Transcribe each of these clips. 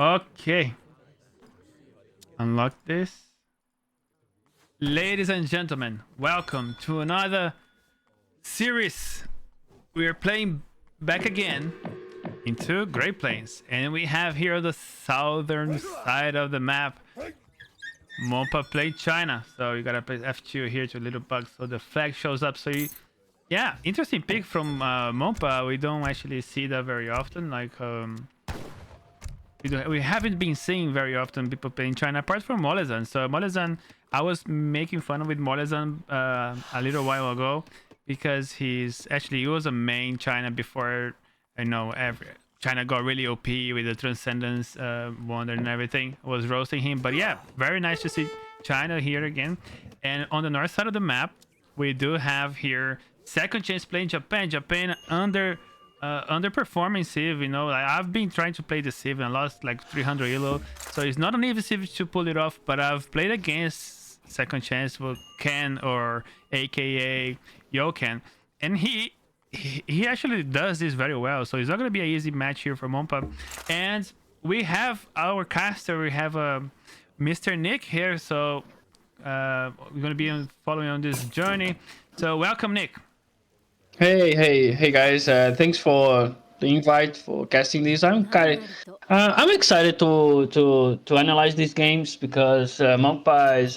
Okay. Unlock this. Ladies and gentlemen, welcome to another series. We are playing back again into Great Plains, and we have here the southern side of the map. Mhongpa played China, so you gotta press F2 here to little bug so the flag shows up. So yeah, interesting pick from Mhongpa. We don't actually see that very often. We haven't been seeing very often people playing China apart from Molezan. So Molezan, I was making fun with Molezan a little while ago because he was a main China before China got really OP with the Transcendence Wonder and everything. I was roasting him, but yeah, very nice to see China here again. And on the north side of the map, we do have here second chance playing Japan. Japan underperforming Civ, I've been trying to play the Civ and lost like 300 elo, so it's not an easy Civ to pull it off, but I've played against second chance with Ken or aka Yoken, and he actually does this very well, so it's not going to be an easy match here for Mhongpa. And we have our caster, we have Mr. Nick here, so we're going to be following on this journey, so welcome, Nick. Hey guys! Thanks for the invite for casting this. I'm excited to analyze these games because Mhongpa is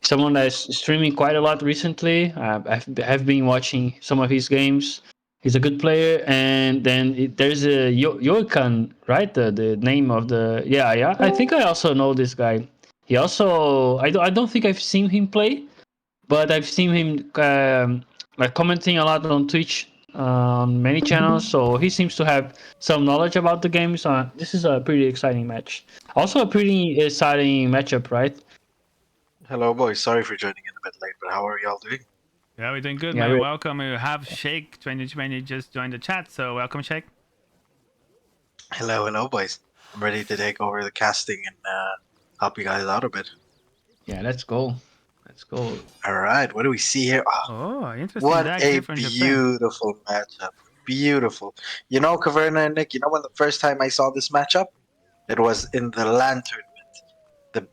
someone that's streaming quite a lot recently. I've been watching some of his games. He's a good player, and then there's a Yokan, right? The name of the yeah. I think I also know this guy. He also I don't think I've seen him play, but I've seen him like commenting a lot on Twitch on many channels. So he seems to have some knowledge about the game. So this is a pretty exciting match. Also a pretty exciting matchup, right? Hello, boys. Sorry for joining in a bit late, but how are y'all doing? Yeah, we're doing good, Yeah, man. Welcome. We have Shake 2020 just joined the chat, so welcome, Shake. Hello, boys. I'm ready to take over the casting and help you guys out a bit. Yeah, let's go. All right, what do we see here? Oh, interesting. What Deck a here from Japan. beautiful matchup. Beautiful. Kavern and Nick, when the first time I saw this matchup? It was in the LAN tournament,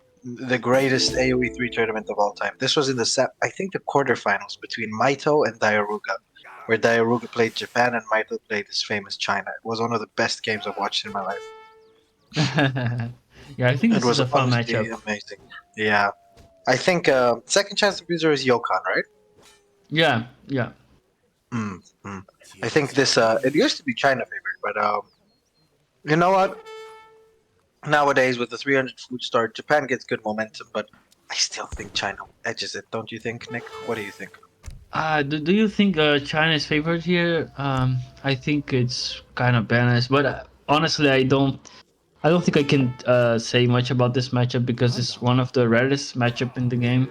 the greatest AoE 3 tournament of all time. This was in I think the quarterfinals between Maito and Diaruga, where Diaruga played Japan and Maito played his famous China. It was one of the best games I've watched in my life. Yeah, I think It this was is a fun honestly matchup. amazing. Yeah. I think second chance abuser is Yokan, right? Yeah. I think this it used to be China favored, but you know what? Nowadays with the 300 food start, Japan gets good momentum, but I still think China edges it. Don't you think, Nick? What do you think? Do you think China is favored here? I think it's kind of balanced, but honestly, I don't think I can say much about this matchup because it's one of the rarest matchup in the game.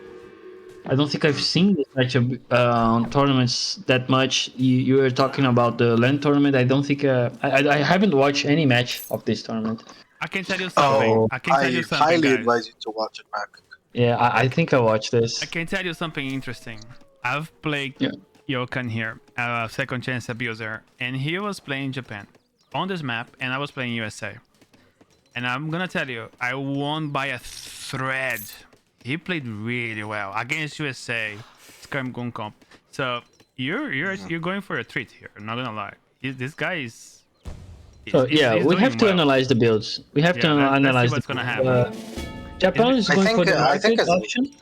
I don't think I've seen this matchup on tournaments that much. You were talking about the LAN tournament. I don't think I haven't watched any match of this tournament. I can tell you something. Oh, I can tell you I something, highly guys. advise you to watch it back. Yeah, I think I watched this. I can tell you something interesting. I've played Yokan here, second chance abuser, and he was playing Japan on this map, and I was playing USA. And I'm gonna tell you, I won by a thread. He played really well against USA, Scrum Gun Comp. So you're going for a treat here. I'm not gonna lie. This guy is. So yeah, we have to analyze the builds. We have to analyze what's gonna happen. Japan is going for the market option.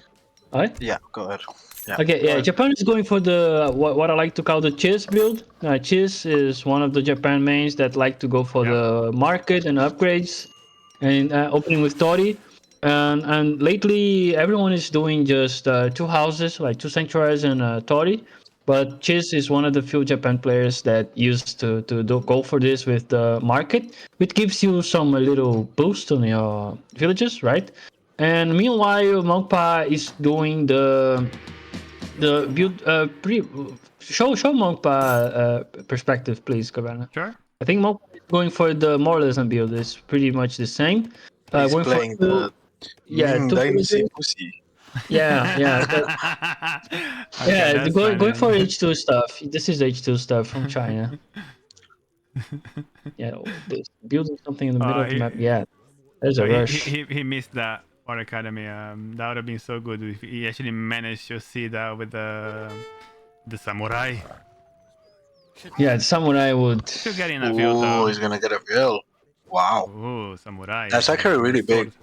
Alright? Yeah, go ahead. Yeah, okay, yeah, Japan is going for the what I like to call the Chiz build. Chiz is one of the Japan mains that like to go for the market and upgrades, and opening with Tori. And lately, everyone is doing just two houses, like two sanctuaries and Tori. But Chiz is one of the few Japan players that used to go for this with the market, which gives you some a little boost on your villages, right? And meanwhile, Mhongpa is doing the build. Show Mhongpa perspective, please, Kavern. Sure. I think Mhongpa is going for the Moralism build. It's pretty much the same. He's playing the Dynasty Pussy. Yeah. Okay, going for H2 stuff. This is H2 stuff from China. Yeah, building something in the middle of the he, map. Yeah, there's a he, rush. he missed that Art Academy. That would have been so good if he actually managed to see that with the samurai. Yeah, the samurai would. Still getting a build Ooh, though. he's gonna get a bill. Wow. Ooh, samurai. That's actually With a really big. sword.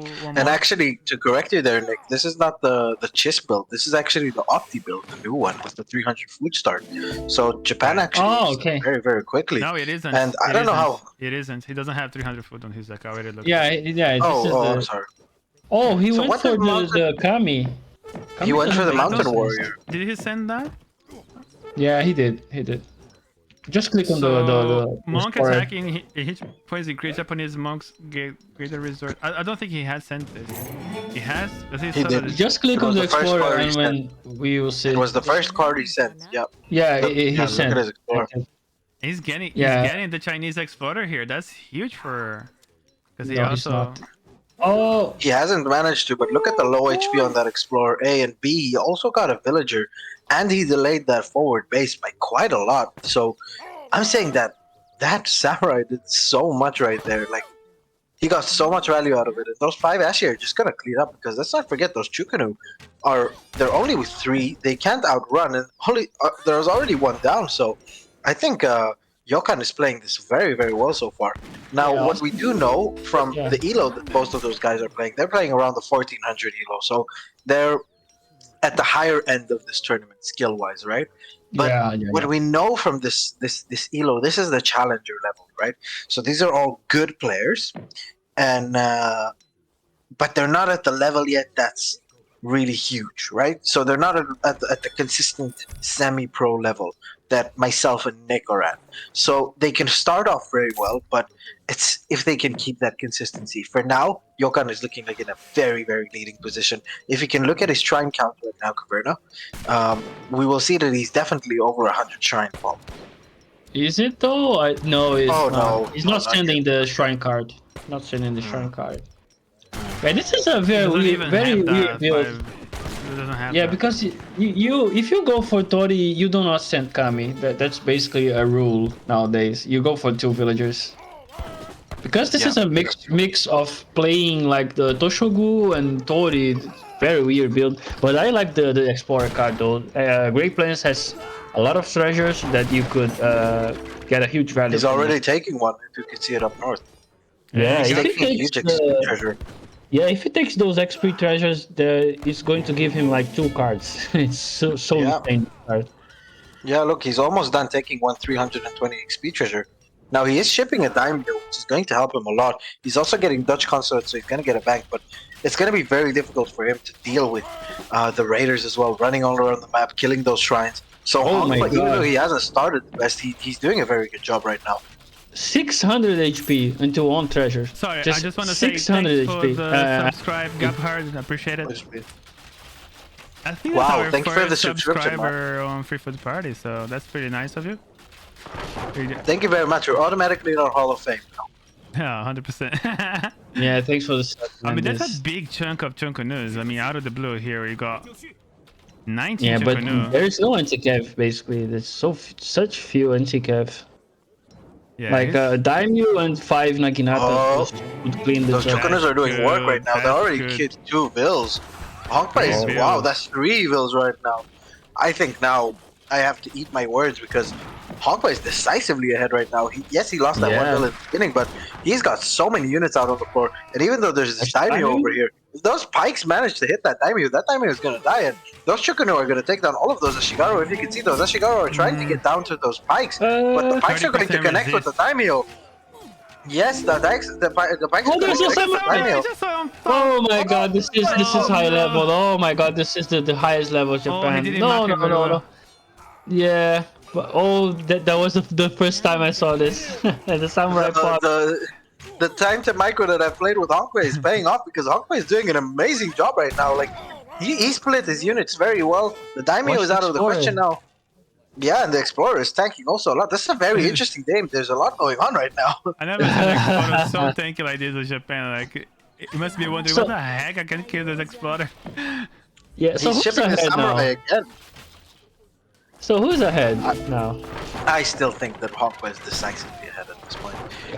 Ooh, one And more. actually, to correct you there, Nick, this is not the Chiss build. This is actually the Opti build, the new one with the 300 food start. So Japan actually Oh, used it okay. very, very quickly. No, it isn't. And I It don't know isn't. how. It isn't. He doesn't have 300 food on his deck. I already looked. Yeah, yeah. This is I'm the. sorry. Oh, he So went what for did Mountain? the Kami. He Kami went for doesn't the make Mountain sense. Warrior. Did he send that? Yeah, he did. He did. Just click on So the monk square. attacking hit points increase Japanese monks get greater resort. I don't think he has sent this. He has? Does he He sell did. it? Just click It on was the the first explorer, card he and sent. when we will see. It was the first card he sent. Yep. Yeah, Look, he yeah, look sent. at his Explorer. He's getting Yeah. the Chinese explorer here. That's huge for because he No, he's also not. Oh, He hasn't managed to, but look at the low HP on that Explorer A and B. He also got a Villager, and he delayed that forward base by quite a lot. So I'm saying that Samurai did so much right there. Like, he got so much value out of it. And those 5 Ashi are just gonna clean up because let's not forget those Chukanu they're only with 3. They can't outrun, and there's already 1 down. So I think Yokan is playing this very, very well so far. Now, Yeah, what we do know from yeah. the elo that most of those guys are playing, they're playing around the 1400 elo. So they're at the higher end of this tournament skill wise, right? But Yeah. what we know from this elo, this is the challenger level, right? So these are all good players, and but they're not at the level yet that's really huge, right? So they're not at the consistent semi-pro level that myself and Nick are at. So they can start off very well, but it's if they can keep that consistency. For now, Yokan is looking like in a very, very leading position. If you can look at his shrine count right now, Caverna, we will see that he's definitely over 100 shrine fall. Is it though? No, it's Oh, not. no. He's No, not not sending yet. the shrine card. Not sending the shrine card. Yeah, this is a he very doesn't weird, even very have weird that build. He doesn't have Yeah, that. because you if you go for Tori, you do not send Kami. That's basically a rule nowadays. You go for 2 villagers. Because this is a mix of playing like the Toshogu and Tori. Very weird build. But I like the Explorer card though. Great Plains has a lot of treasures that you could get a huge value. He's from already it. taking one, if you can see it up north. Yeah, He's if he taking a takes huge XP treasure. if he takes those XP treasures, it's going to give him like 2 cards. It's so Yeah. insane card. Yeah, look, he's almost done taking one 320 XP treasure. Now he is shipping a daimyo, which is going to help him a lot. He's also getting Dutch consort, so he's going to get a bank, but it's going to be very difficult for him to deal with the raiders as well, running all around the map, killing those shrines. So Oh my Mhongpa, even God. though he hasn't started the best, he's doing a very good job right now. 600 HP into 1 treasure. Sorry, I just want to say 600 thanks for HP. the subscribe, Gaphard. I appreciate it. I think that's Wow, our thank you for the first subscription, subscriber on Free for the Party, so that's pretty nice of you. Thank you very much. You're automatically in our Hall of Fame now. Yeah, 100%. Yeah, thanks for the sub, I mean, man. that's a big chunk of news. I mean, out of the blue here, you got 19 Yeah, but Chunkanu. there is no anti-cav basically. There's such few anti-cav. Yeah, Like it's- Daimyo and 5 Naginata Oh, would clean the Those job. Chukanas are doing work right now. They That's already good. killed 2 vills. Mhongpa is, Three wow, vills. that's 3 vills right now. I think now I have to eat my words because Mhongpa is decisively ahead right now. Yes, he lost that 1 Yeah. vill at the beginning, but he's got so many units out on the floor. And even though there's this That's daimyo Daimyo? over here, if those pikes manage to hit that daimyo is gonna die. And those Chukunu are gonna take down all of those Ashigaru. If you can see, those Ashigaru are trying to get down to those pikes, but the pikes are going to 30% connect with the daimyo. Yes, the pikes Oh, are going there's to a connect with the daimyo. Oh my god, this is high level. Oh my god, this is the highest level of Japan. he didn't No, mark no, it very no, well. no. Yeah, but that was the first time I saw this. The samurai pop. The time to micro that I played with Hongwei is paying off because Hongwei is doing an amazing job right now. Like he split his units very well. The daimyo Watch is the out of the Explorer. question now. Yeah, and the Explorer is tanking also a lot. This is a very interesting game. There's a lot going on right now. I never seen an exploder so tanky like this in Japan. Like, you must be wondering, So- what the heck? I can kill this exploder. Yeah, so He's who's shipping the ahead samurai now? again. So who's ahead now? I still think that Mhongpa is decisively ahead at this point.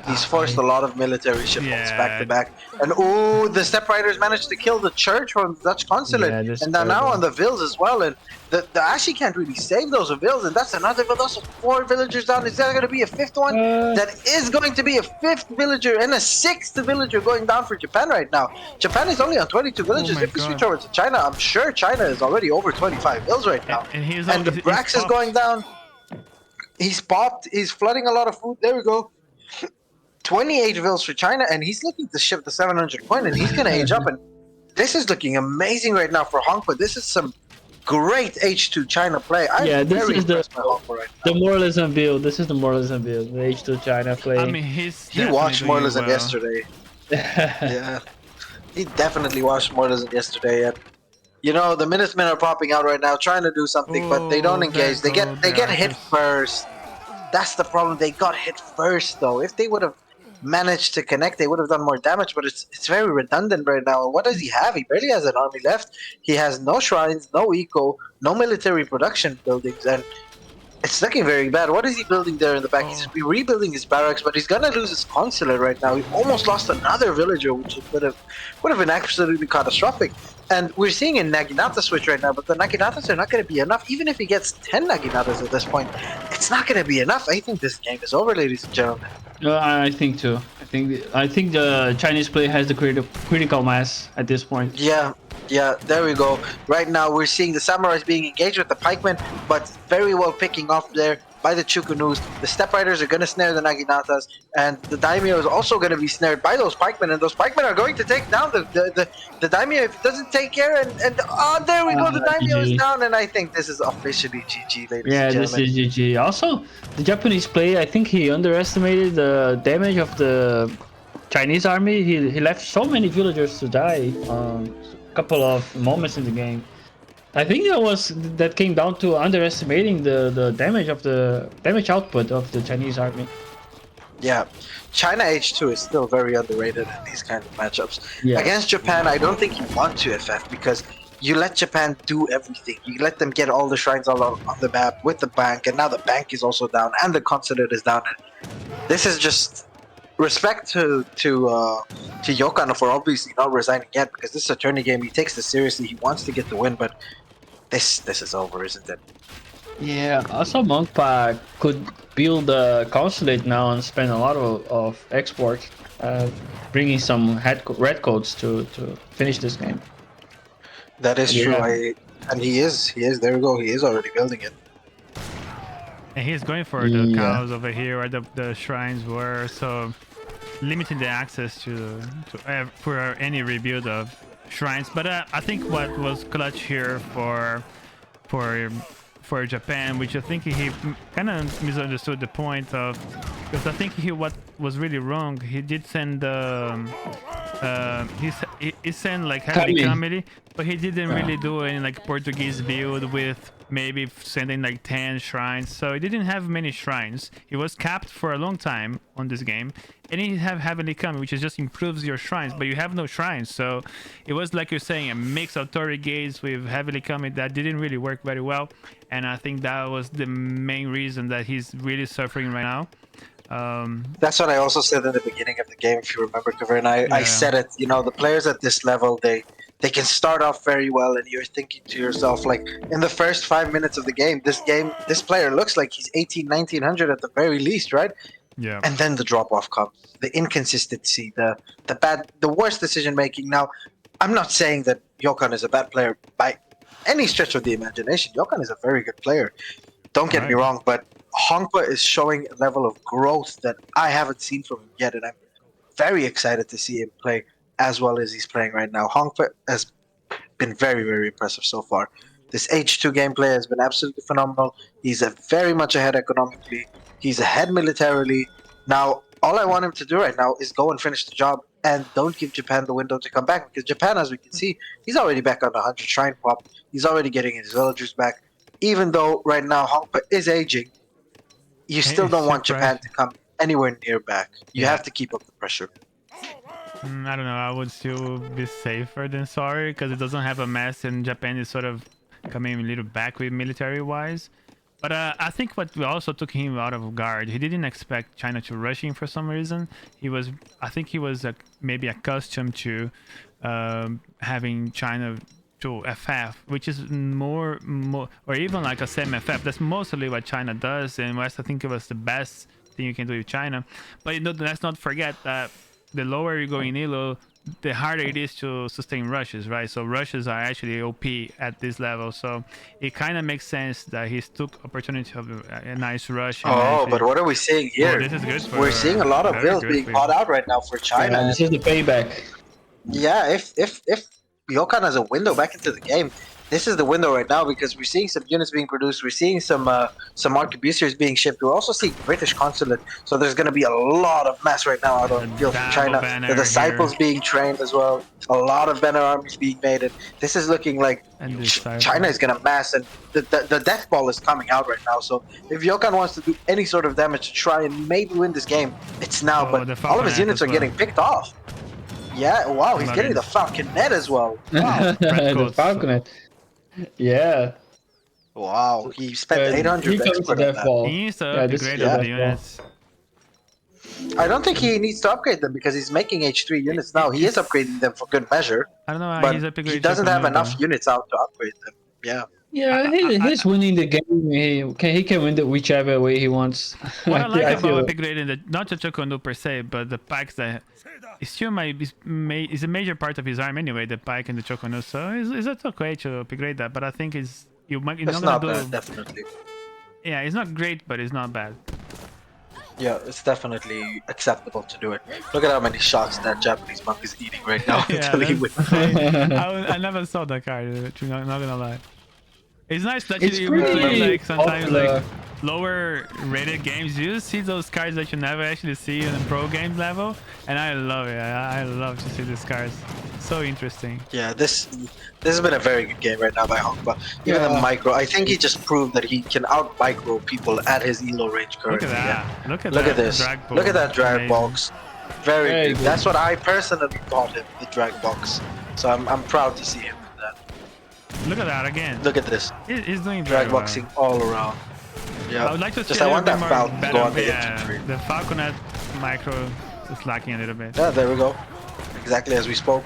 He's Yeah, forced a lot of military shipments back to Yeah. back. And oh, the Step Riders managed to kill the church from the Dutch consulate. Yeah, that's And they're now terrible. on the villas as well. And the Ashi can't really save those villas. And that's another villager. Also, 4 villagers down. Is there going to be a 5th one? That is going to be a 5th villager and a 6th villager going down for Japan right now. Japan is only on 22 villagers. my If we switch God. over to China, I'm sure China is already over 25 vills right now. And he's And the Brax is going down. He's popped. He's flooding a lot of food. There we go. 28 vills for China, and he's looking to ship the 700 coin, and he's going to age up. And this is looking amazing right now for Mhongpa. This is some great H2 China play. I'm Yeah, this very is the impressed by Mhongpa right now. the moralism build. This is the moralism build. The H2 China play. I mean, he's He watched definitely doing Moralism well. yesterday. Yeah, he definitely watched Moralism yesterday, and you know the Minutemen are popping out right now, trying to do something, but they don't Oh, engage. there They go get the hit archers. first. That's the problem. They got hit first, though. If they would have managed to connect, they would have done more damage. But it's very redundant right now. And what does he have? He barely has an army left. He has no shrines, no eco, no military production buildings, and it's looking very bad. What is he building there in the back? He's rebuilding his barracks, but he's gonna lose his consulate right now. He almost lost another villager, which would have been absolutely catastrophic. And we're seeing a Naginata switch right now, but the Naginatas are not going to be enough. Even if he gets 10 Naginatas at this point, it's not going to be enough. I think this game is over, ladies and gentlemen. I think too. I think the Chinese play has the critical mass at this point. Yeah, there we go. Right now, we're seeing the Samurais being engaged with the Pikemen, but very well picking off there by the Chukunus. The Step Riders are going to snare the Naginatas, and the Daimyo is also going to be snared by those Pikemen, and those Pikemen are going to take down the Daimyo if it doesn't take care, and oh, there we go, the Daimyo is GG. down, and I think this is officially GG, ladies Yeah, and this gentlemen. is GG. Also, the Japanese play, I think he underestimated the damage of the Chinese army. He left so many villagers to die on a couple of moments in the game. I think that came down to underestimating the damage output of the Chinese army. Yeah, China H2 is still very underrated in these kind of matchups. Yeah. Against Japan, I don't think you want to FF because you let Japan do everything. You let them get all the shrines all on the map with the bank, and now the bank is also down, and the consulate is down. And this is just respect to Yokano for obviously not resigning yet, because this is a tourney game. He takes this seriously. He wants to get the win, but this is over, isn't it? Yeah, also Mhongpa could build a consulate now and spend a lot of export, bringing some red codes to finish this game. That is Yeah. true. And he is. There we go. He is already building it. And he's going for the Yeah. cows over here where the shrines were, so limiting the access for any rebuild of shrines. But I think what was clutch here for Japan, which I think he kind of misunderstood the point of, because I think what was really wrong, he did send he sent like heavy Kami. comedy, but he didn't really do any like Portuguese build with maybe sending like 10 shrines. So he didn't have many shrines. He was capped for a long time on this game, and he have heavily coming, which just improves your shrines, but you have no shrines. So it was like you're saying, a mix of Torii gates with heavily coming that didn't really work very well, and I think that was the main reason that he's really suffering right now. That's what I also said in the beginning of the game, if you remember, Kavern. I Yeah. said it, you know, the players at this level, they can start off very well, and you're thinking to yourself, like, in the first 5 minutes of the game, this player looks like he's 18, 1900 at the very least, right? Yeah. And then the drop-off comes, the inconsistency, the worst decision-making. Now, I'm not saying that Yokan is a bad player by any stretch of the imagination. Yokan is a very good player. Don't get me Right. wrong, but Mhongpa is showing a level of growth that I haven't seen from him yet, and I'm very excited to see him play as well as he's playing right now. Mhongpa has been very, very impressive so far. This H2 gameplay has been absolutely phenomenal. He's very much ahead economically. He's ahead militarily. Now, all I want him to do right now is go and finish the job and don't give Japan the window to come back, because Japan, as we can see, he's already back on the 100 shrine pop. He's already getting his villagers back. Even though right now Mhongpa is aging, you still don't want Japan to come anywhere near back. You have to keep up the pressure. I don't know. I would still be safer than sorry, because it doesn't have a mess, and Japan is sort of coming a little back with military-wise. But I think what we also took him out of guard. He didn't expect China to rush in for some reason. I think he was maybe accustomed to having China to FF, which is more, or even like a semi-FF. That's mostly what China does, and West I think it was the best thing you can do with China. But let's not forget that the lower you go in elo, the harder it is to sustain rushes, right? So rushes are actually OP at this level, so it kind of makes sense that he took opportunity of a nice rush. And Oh, actually, but what are we seeing here? this is good. We're seeing a lot of bills being bought out right now for China. Yeah, this is the payback. Yeah, if Yokan has a window back into the game, this is the window right now because we're seeing some units being produced. We're seeing some arquebusiers being shipped. We're also seeing British consulate. So there's going to be a lot of mass right now out on the field from China. The disciples being trained as well. A lot of banner armies being made. And this is looking like China is going to mass, and the death ball is coming out right now. So if Yokan wants to do any sort of damage to try and maybe win this game, it's now. But all of his units are getting picked off. Yeah, wow, he's getting the Falconet as well. Wow. The Falconet. Yeah. Wow, he spent 800 he comes to death ball. He needs to upgrade the units. I don't think he needs to upgrade them because he's making H3 units now. He is upgrading them for good measure. I don't know how but he's upgrading. He doesn't have enough units out to upgrade them. Yeah. Yeah, he's winning the game. He can win it whichever way he wants. What I like about upgrading not the Chokono per se, but the pikes that it still is a major part of his arm anyway. The pike and the Chokono, so it's okay to upgrade that. But I think it's not bad, definitely. Yeah, it's not great, but it's not bad. Yeah, it's definitely acceptable to do it. Look at how many shots that Japanese monk is eating right now. Yeah, I never saw that card. Not gonna lie. It's nice that you play like sometimes like lower rated games. You see those cards that you never actually see in the pro game level, and I love it. I love to see these cards. So interesting. Yeah, this has been a very good game right now by Mhongpa. Even the micro, I think he just proved that he can out micro people at his elo range currently. Look at that. Look at this. Look at that drag box. Very good. That's what I personally taught him, the drag box. So I'm proud to see him. Look at that again. Look at this. He's doing drag boxing all around. Yeah. I would like to see I want that Falcon better, go on the the Falconet micro is lacking a little bit. Yeah, there we go. Exactly as we spoke.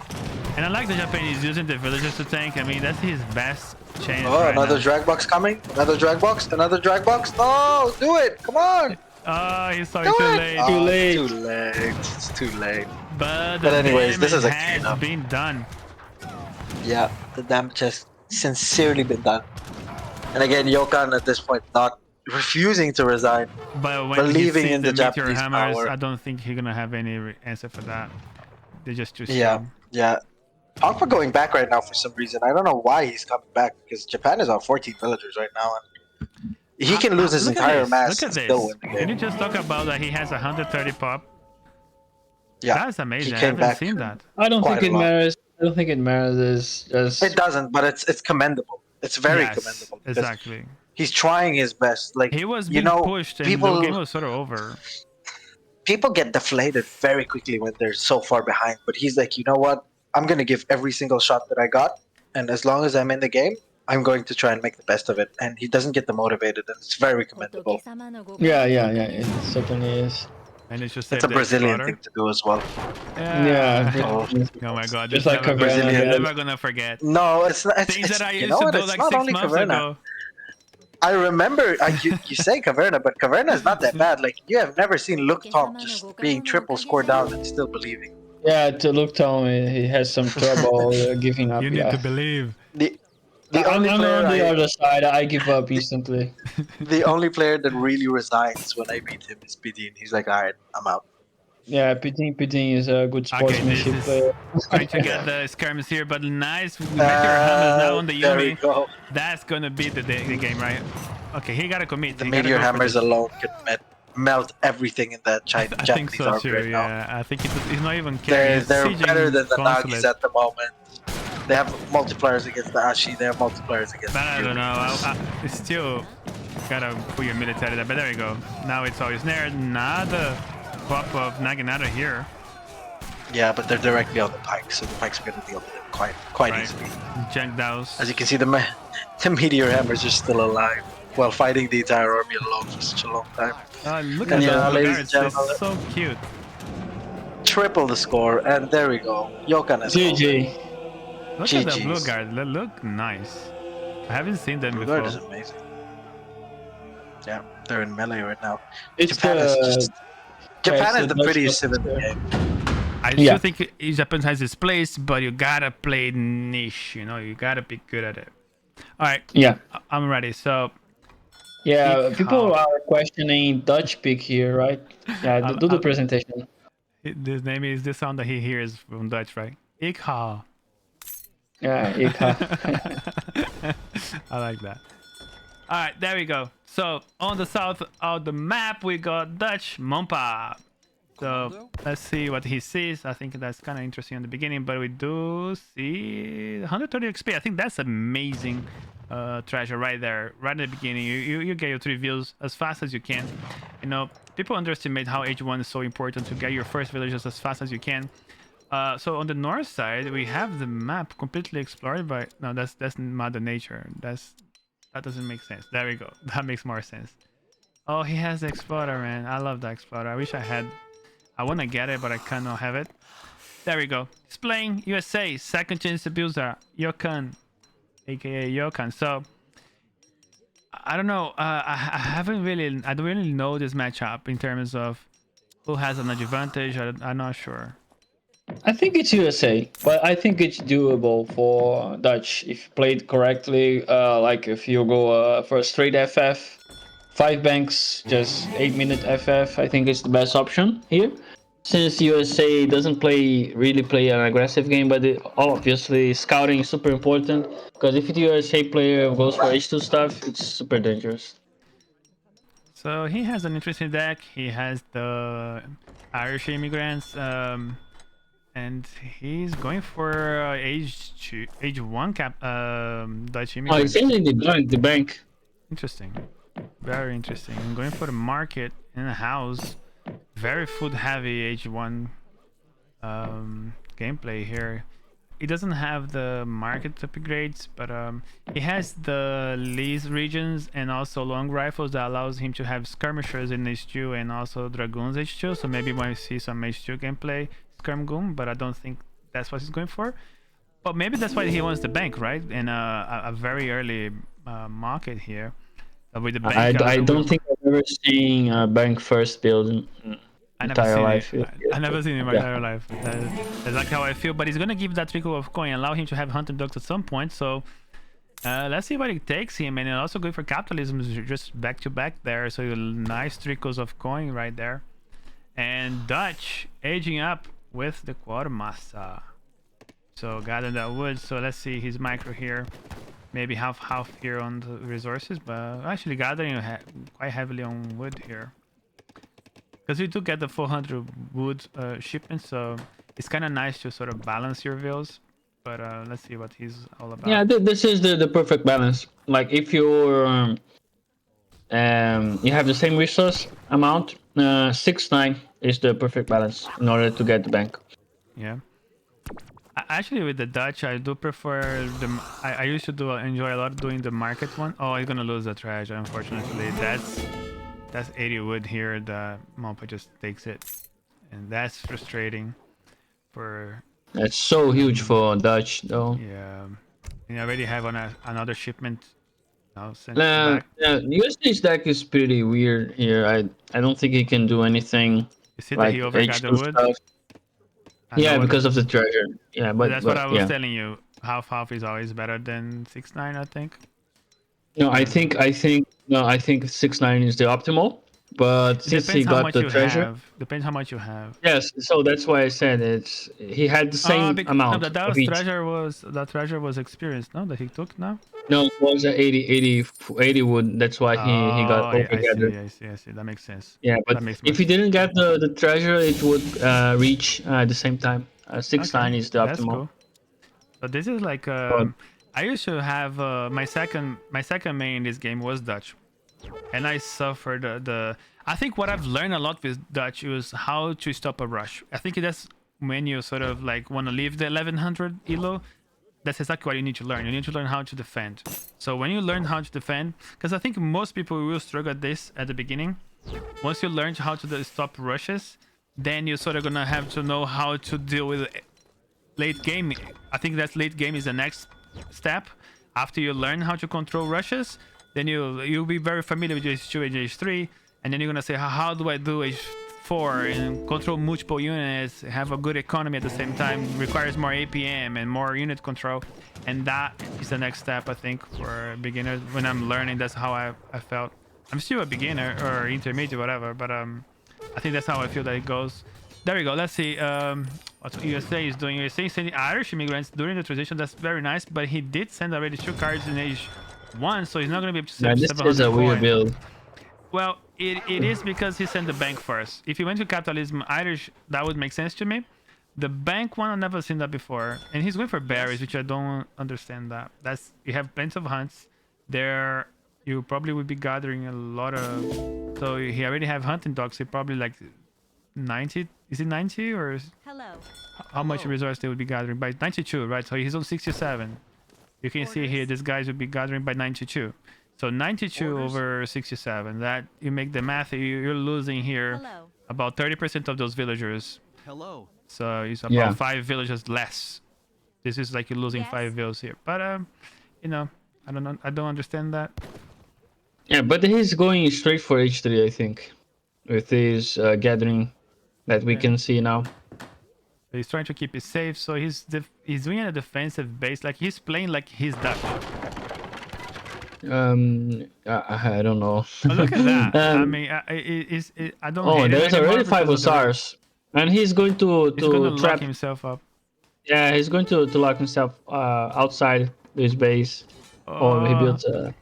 And I like the Japanese using the villagers to tank. I mean, that's his best chance. Oh, another drag box coming. Another drag box. Another drag box. No, do it. Come on. Oh, he's sorry, too late. Too late. Too late. It's too late. But anyways, this is a has been done. Yeah, the damage has sincerely been done. And again, Yokan at this point not refusing to resign, but when believing in the meteor Japanese hammers, power. I don't think he's gonna have any answer for that. They're just too strong. Yeah. Mhongpa going back right now for some reason. I don't know why he's coming back because Japan is on 14 villagers right now, and he can lose his entire mass and still win the game. Can you just talk about that? He has 130 pop. Yeah, that's amazing. I haven't seen that. I don't think it matters. I don't think it matters. It doesn't, but it's commendable. It's very commendable. Exactly. He's trying his best. Like he was being pushed, and the game was sort of over. People get deflated very quickly when they're so far behind, but he's like, you know what? I'm gonna give every single shot that I got, and as long as I'm in the game, I'm going to try and make the best of it. And he doesn't get demotivated, and it's very commendable. Yeah, it certainly is. And it's just a Brazilian thing to do as well. Yeah. Oh my god. Just like Kavern. I'm never gonna forget. No, it's not. Things that I used to do like 6 months ago. I remember you say Caverna, but Caverna is not that bad. Like, you have never seen Look Tom just being triple scored down and still believing. Yeah, to Look Tom, he has some trouble giving up. You need to believe. I'm on the other side. I give up instantly. The only player that really resigns when I beat him is Pidin. He's like, all right, I'm out. Yeah, Pidin is a good sportsmanship player. Trying to get the skirmish here, but nice. Meteor Hammers now on the Yumi. That's gonna be the game, right? Okay, he gotta commit. The Meteor Hammers alone can melt everything in that Japanese I think so too, right now. Yeah, I think he's not even caring. They're better than the Nagis at the moment. They have multipliers against the Ashi. They have multipliers against the I don't know. It's still gotta put your military there. But there we go. Now it's always there. Another pop of Naginata here. Yeah, but they're directly on the pikes, so the pikes are gonna deal with it quite easily. Jank Douse. As you can see, the Meteor Hammers are still alive. while fighting the entire army alone for such a long time. Look And at those ladies guards. and They're gentlemen, so cute. triple the score, and there we go. Yokan has called it. GG. Look at the blue GG's. guard. They look nice. I haven't seen them Blue before. Guard is amazing. Yeah, they're in melee right now. It's Japan is just Japan is the the Dutch prettiest sim versus in the game. I Yeah. still think Japan has its place, but you gotta play niche. You know, you gotta be good at it. All right, Yeah. I'm ready. So Yeah, Ik people hou. are questioning Dutch pick here, right? Yeah, do the presentation. This name is the sound that he hears from Dutch, right? Ik hou. Yeah, ik ha. I like that. All right, there we go. So on the south of the map, we got Dutch Mhongpa. So let's see what he sees. I think that's kind of interesting in the beginning, but we do see 130 XP. I think that's amazing treasure right there, right at the beginning. You get your 3 views as fast as you can. You know, people underestimate how H1 is so important to get your first villages as fast as you can. So on the north side, we have the map completely explored by... No, that's Mother Nature. That doesn't make sense. There we go. That makes more sense. Oh, he has the Explorer, man. I love the Explorer. I wish I had... I want to get it, but I cannot have it. There we go. Displaying USA, second chance abuser, Yokan, aka Yokan. So, I don't know. I don't really know this matchup in terms of who has an advantage. I'm not sure. I think it's USA, but I think it's doable for Dutch if played correctly. Like if you go for a straight FF, 5 banks, just 8-minute FF. I think it's the best option here. Since USA doesn't really play an aggressive game, but obviously scouting is super important because if the USA player goes for H2 stuff, it's super dangerous. So he has an interesting deck. He has the Irish immigrants, and he's going for age 1 cap Dutch Oh, immigrants. it's only the bank. Interesting, very interesting. I'm going for the market in a house. Very food heavy H1 gameplay here. He doesn't have the market upgrades, but he has the lease regions and also long rifles that allows him to have skirmishers in H2 and also dragoons H2. So maybe when we see some H2 gameplay, skirmgoon, but I don't think that's what he's going for. But maybe that's why he wants the bank, right? In a very early market here. With the bank, I don't think I've ever seen a bank first build in entire life. I never seen it in my entire life. That's like how I feel. But he's gonna give that trickle of coin, allow him to have hunter dogs at some point. So let's see what it takes him. And also good for capitalism, just back to back there. So nice trickles of coin right there. And Dutch aging up with the quartermaster. So gather that wood. So let's see his micro here. Maybe half here on the resources, but actually gathering quite heavily on wood here. Because we do get the 400 wood shipment, so it's kind of nice to sort of balance your bills. But let's see what he's all about. Yeah, this is the perfect balance. Like if you're you have the same resource amount, 6-9 is the perfect balance in order to get the bank. Yeah. Actually, with the Dutch, I do prefer the. I used to enjoy a lot doing the market one. Oh, he's gonna lose the treasure, unfortunately. That's 80 wood here. The Mhongpa just takes it, and that's frustrating. That's so huge for Dutch, though. Yeah, and I already have another shipment. Now sent back. USD's deck is pretty weird here. I don't think he can do anything. You see like that he overgot the wood. Stuff. Yeah, because of the treasure. Yeah, but that's what I was telling you. Half is always better than 6-9, I think. No, I think 6-9 is the optimal. But since he got the treasure, depends how much you have. Yes, so that's why I said he had the same amount. No, that treasure was experienced, no? That he took now? No, it was 80 wood. That's why he got altogether. I see. That makes sense. Yeah, but if he didn't get the treasure, it would reach at the same time. 6-9 is the optimal. That's cool. So this is like I used to have my second main in this game was Dutch, and I suffered the. I think what I've learned a lot with Dutch is how to stop a rush. I think that's when you sort of like want to leave the 1100 elo. that's exactly what you need to learn. You need to learn how to defend. So when you learn how to defend, because I think most people will struggle at this at the beginning. Once you learn how to stop rushes, then you're sort of gonna have to know how to deal with late game. I think that late game is the next step. After you learn how to control rushes, then you'll be very familiar with H2 and H3, and then you're gonna say, how do I do H4 and control multiple units, have a good economy at the same time, requires more APM and more unit control, and that is the next step, I think, for beginners. When I'm learning, that's how I felt. I'm still a beginner or intermediate, whatever, but I think that's how I feel that it goes. There we go. Let's see what USA is doing. USA is sending Irish immigrants during the transition. That's very nice, but he did send already 2 cards in age 1, so he's not going to be able to send 700 this is a weird coin. build. Well, it is because he sent the bank first. If he went to capitalism Irish, that would make sense to me. The bank one, I've never seen that before. And he's going for berries, which I don't understand that. That's, you have plenty of hunts. There, you probably would be gathering a lot of... So he already have hunting dogs. He probably like 90. Is it 90 or... Hello. How much resource they would be gathering? By 92, right? So he's on 67. You can see here, this guys would be gathering by 92. So 92 over 67. That, you make the math, you're losing here Hello. about 30% of those villagers. Hello. So it's about 5 villages less. This is like you're losing Yes. 5 villas here. But you know, I don't know. I don't understand that. Yeah, but he's going straight for H3, I think, with his gathering that we can see now. He's trying to keep it safe. So he's doing a defensive base. Like he's playing like he's Dutch. I don't know. Oh, look at that. I Um, mean, I don't. Oh, hate it there's anymore already because 5 of the- hussars, and he's going to He's gonna lock trap. himself up. Yeah, he's going to lock himself outside his base, or he builds a.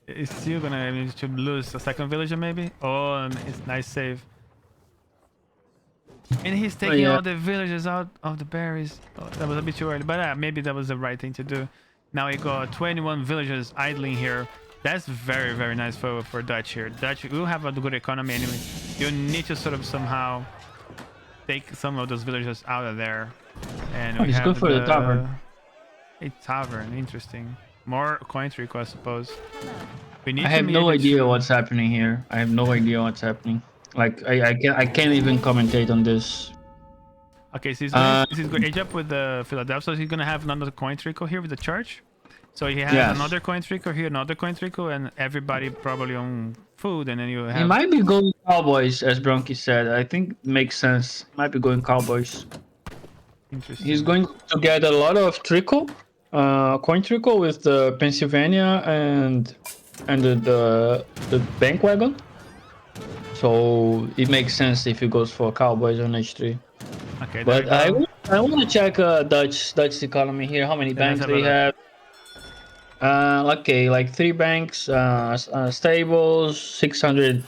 It's still gonna need to lose a second villager maybe. Oh, and it's nice save. And he's taking yeah. all the villagers out of the berries. Oh, that was a bit too early, but maybe that was the right thing to do. Now we got 21 villagers idling here. That's very, very nice for Dutch here. Dutch will have a good economy anyway. You need to sort of somehow take some of those villagers out of there. And we he's have good for the tavern. A tavern, interesting. More coin trick, I suppose. We need I to have be no able idea to- what's happening here. I have no idea what's happening. Like I can't even commentate on this. Okay, so he's going to age up with the Philadelphia. So he's going to have another coin trickle here with the church. So he has Yes. another coin trickle here, another coin trickle, and everybody probably on food. And then you He have... might be going Cowboys, as Bronky said. I think it makes sense. He might be going Cowboys. Interesting. He's going to get a lot of trickle, coin trickle with the Pennsylvania and the bank wagon. So it makes sense if he goes for Cowboys on H3. Okay, there But we go. I want to check Dutch economy here. How many banks let's they have have? Okay, like 3 banks, stables, 600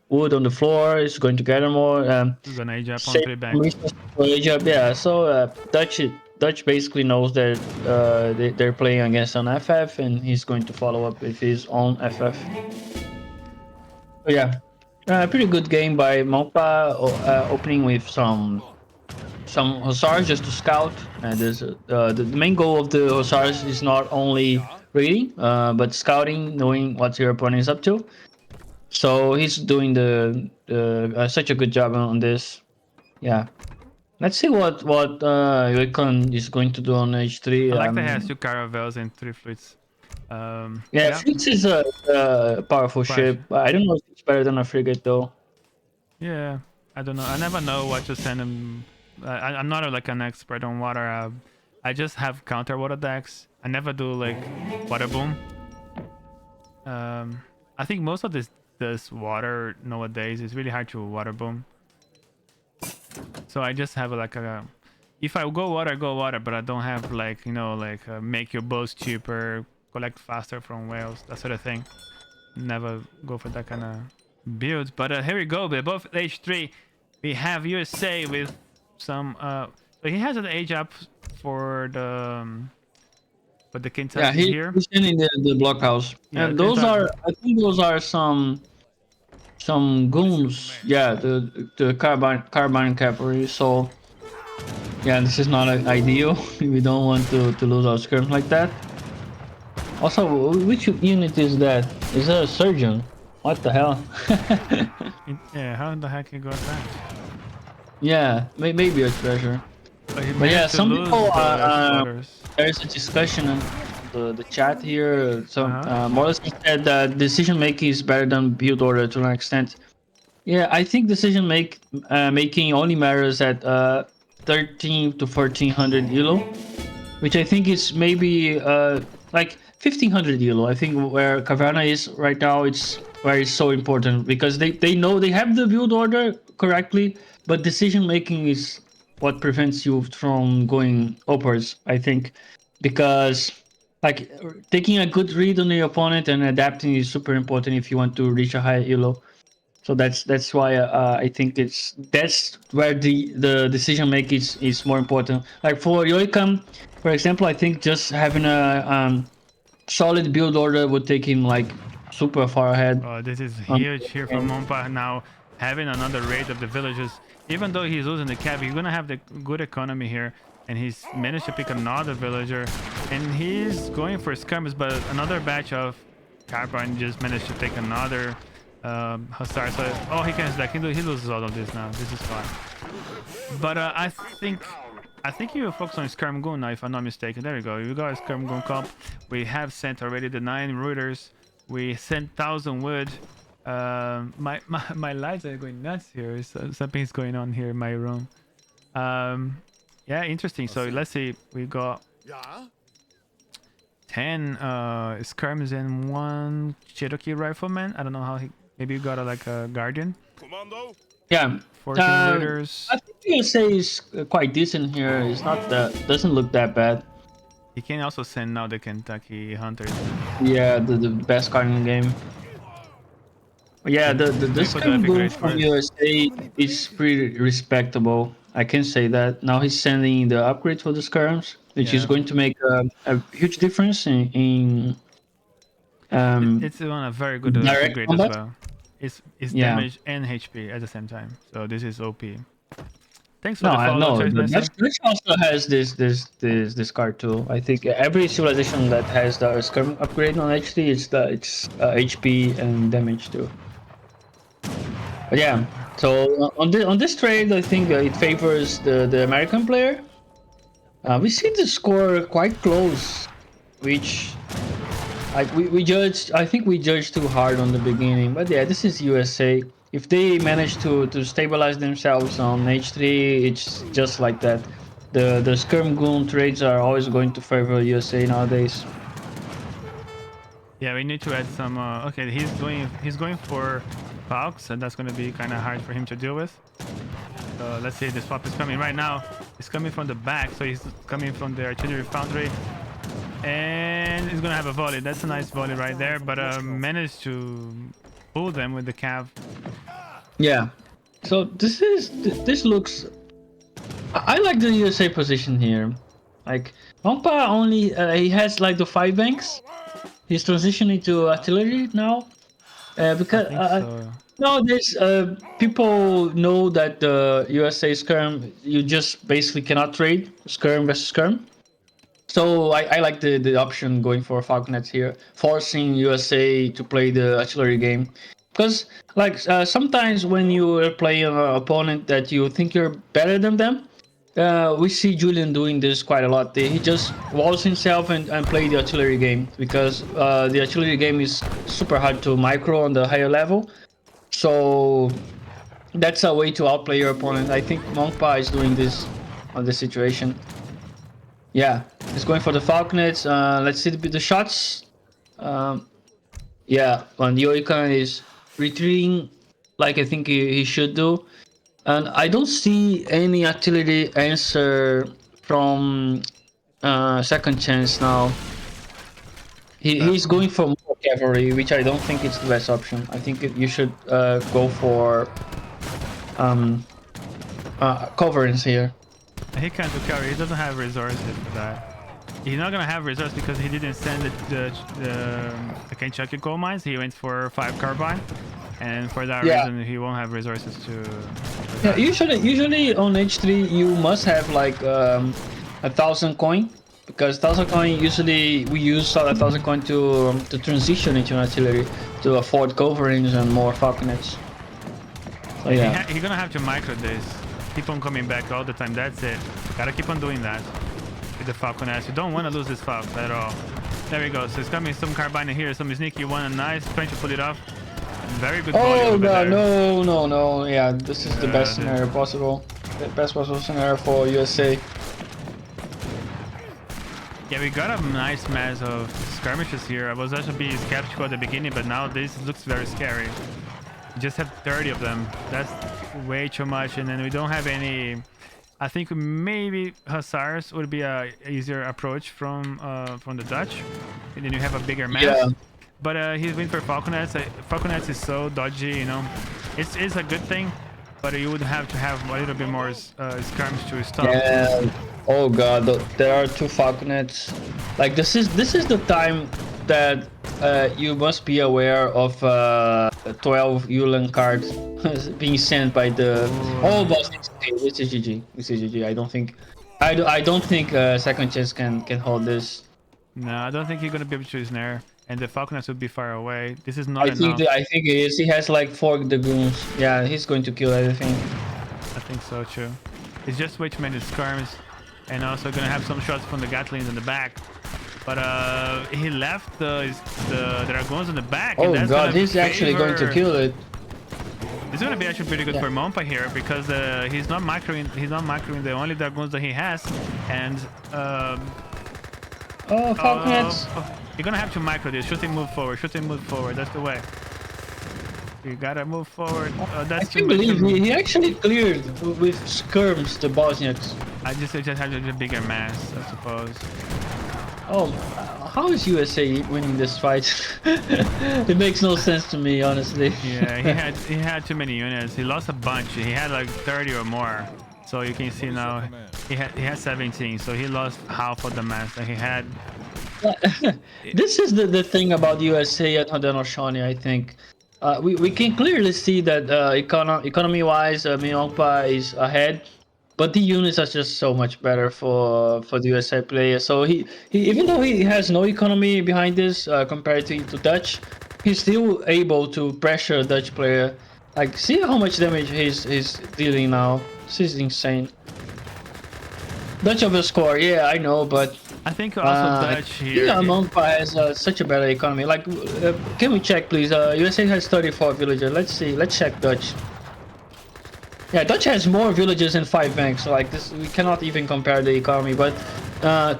wood on the floor. It's going to gather more. He's going to age up on 3 banks. Yeah, so Dutch basically knows that they're playing against an FF, and he's going to follow up with his own FF. So yeah, pretty good game by Mhongpa, opening with some hussars just to scout. And the main goal of the hussars is not only raiding, but scouting, knowing what your opponent is up to. So he's doing such a good job on this. Yeah. Let's see what Yukon is going to do on H3. I like that he has 2 caravels and 3 fleets. Fleets is a powerful ship. I don't know if it's better than a frigate though. Yeah, I don't know. I never know what to send him. I'm not like an expert on water. I just have counter water decks. I never do like water boom. I think most of this water nowadays is really hard to water boom. So I just have like a... If I go water, but I don't have like, you know, like make your boats cheaper, collect faster from whales, that sort of thing. Never go for that kind of build. But here we go, above H3 we have USA with some so he has an age up for the Kentucky here. He's in the blockhouse. Yeah, And those Kentucky. I think those are some goons. Yeah, the carbine cavalry. So Yeah, this is not ideal. We don't want to lose our skirms like that. Also, which unit is that? Is that a surgeon? What the hell? Yeah, how in the heck he got that? Yeah, maybe a treasure. But he But yeah, managed to some lose people the spotters. there's a discussion on the chat here. Some Uh-huh. more or less said that decision making is better than build order to an extent. Yeah, I think decision making only matters at 13 to 1400 elo, which I think is maybe like 1500 elo. I think where Caverna is right now, it's where it's so important because they know they have the build order correctly, but decision making is what prevents you from going upwards. I think because like taking a good read on the opponent and adapting is super important if you want to reach a high elo. So that's why I think that's where the decision making is more important. Like for Yoikam, for example, I think just having a solid build order would take him like super far ahead. Oh, this is Um, huge here from Mhongpa now, having another raid of the villages. Even though he's losing the cap, he's gonna have the good economy here, and he's managed to pick another villager, and he's going for skirmish, but another batch of Kavern just managed to take another Hussar. So, oh, he can stack. He loses all of this now. This is fine. But I think you focus on Skirmgun now, if I'm not mistaken. There we go. We got a Skirmgun comp. We have sent already the 9 rooters. We sent 1000 wood. My lights are going nuts here. So something's going on here in my room. Yeah, interesting. So let's see. We got 10 skirms and 1 Cherokee rifleman. I don't know how he. Maybe you got like a guardian. yeah, 14 rooters. I think USA is quite decent here. It's not that doesn't look that bad. He can also send now the Kentucky Hunters. Yeah, the best card in the game. Yeah, the put scam the goal upgrade from first. USA is pretty respectable. I can say that. Now he's sending the upgrade for the skirms, which is Yeah. going to make a huge difference in It's on a very good direct upgrade as combat. well. It's Yeah. damage and HP at the same time. So this is OP. Thanks for No, the I follow, know. Choice Master. Dutch also has this card too. I think every civilization that has the skirm upgrade on HD, it's HP and damage too. But yeah, so on this trade, I think it favors the American player. We see the score quite close, which like we judged. I think we judged too hard on the beginning. But yeah, this is USA. If they manage to stabilize themselves on H3, it's just like that. The skirm goon trades are always going to favor USA nowadays. Yeah, we need to add some. Okay, he's going for Falks, and that's going to be kind of hard for him to deal with. So let's see, this swap is coming right now. It's coming from the back, so he's coming from the artillery foundry, and he's gonna have a volley. That's a nice volley right there, but managed to pull them with the cav. Yeah. So this looks. I like the USA position here. Like Mhongpa only he has like the 5 banks. He's transitioning to artillery now. Because I think so. nowadays people know that the USA skirm you just basically cannot trade skirm versus skirm. So I like the option going for Falconets here, forcing USA to play the artillery game. Because like sometimes when you are playing an opponent that you think you're better than them, we see Julian doing this quite a lot. He just walls himself and play the artillery game because the artillery game is super hard to micro on the higher level. So that's a way to outplay your opponent. I think Mhongpa is doing this on this situation. Yeah, he's going for the Falconets. Let's see the shots. Yeah, and Yoikan is retreating like I think he should do. And I don't see any artillery answer from second chance now. He's going for more cavalry, which I don't think it's the best option. I think you should go for coverings here. He can't do carry. He doesn't have resources for that. He's not gonna have resources because he didn't send the Kentucky gold mines. He went for 5 carbine. and for that Yeah. reason he won't have resources to. Yeah, usually on H3 you must have like 1,000 coin, because 1,000 coin usually we use 1,000 coin to transition into an artillery to afford coverings and more falconets. So yeah. He's gonna have to micro this. Keep on coming back all the time. That's it. Gotta keep on doing that with the falconets. You don't want to lose this falcon at all. There we go. So it's coming some carbine here, some sneaky one, and nice trying to pull it off. Very good. Oh over god, there. no. Yeah, this is the best scenario possible. The best possible scenario for USA. Yeah, we got a nice mass of skirmishes here. I was actually being skeptical at the beginning, but now this looks very scary. We just have 30 of them. That's way too much, and then we don't have any. I think maybe hussars would be a easier approach from the Dutch, and then you have a bigger mass. Yeah. But he's waiting for falconets. Falconets is so dodgy, you know. It's a good thing, but you would have to have a little bit more skirms to stop. Yeah. Oh god, there are 2 falconets. Like this is the time that you must be aware of 12 Yulan cards being sent by the. Oh, boss. This is GG. This is GG. I don't think Second Chance can hold this. No, I don't think you're gonna be able to snare, and the falconets would be far away. This is not enough. I think it is. He has like 4 dragoons. Yeah, he's going to kill everything. I think so too. It's just way too many skirms, and also gonna have some shots from the Gatlings in the back. But he left the dragoons in the back. Oh and that's god, gonna he's actually going to kill it. It's gonna be actually pretty good for Mhongpa here, because he's not microing the only dragoons that he has, and Oh, falconets. you're gonna have to micro this. Shoot him, move forward. Shoot him, move forward. That's the way. You gotta move forward. That's I can't believe he actually cleared with skirms the Bosniaks. I just have a bigger mass, I suppose. Oh, how is USA winning this fight? It makes no sense to me, honestly. Yeah, he had too many units. He lost a bunch. He had like 30 or more. So you can see now he had 17. So he lost half of the mass that he had. This is the thing about USA and Haudenosaunee, I think. We can clearly see that economy-wise, Mhongpa is ahead, but the units are just so much better for the USA player. So he even though he has no economy behind this compared to Dutch, he's still able to pressure Dutch player. Like, see how much damage he's dealing now. This is insane. Dutch overscore, yeah, I know, but I think also Dutch here. Yeah, Mhongpa has such a better economy. Like, can we check, please? USA has 34 villagers. Let's see. Let's check Dutch. Yeah, Dutch has more villages and 5 banks. So like this, we cannot even compare the economy. But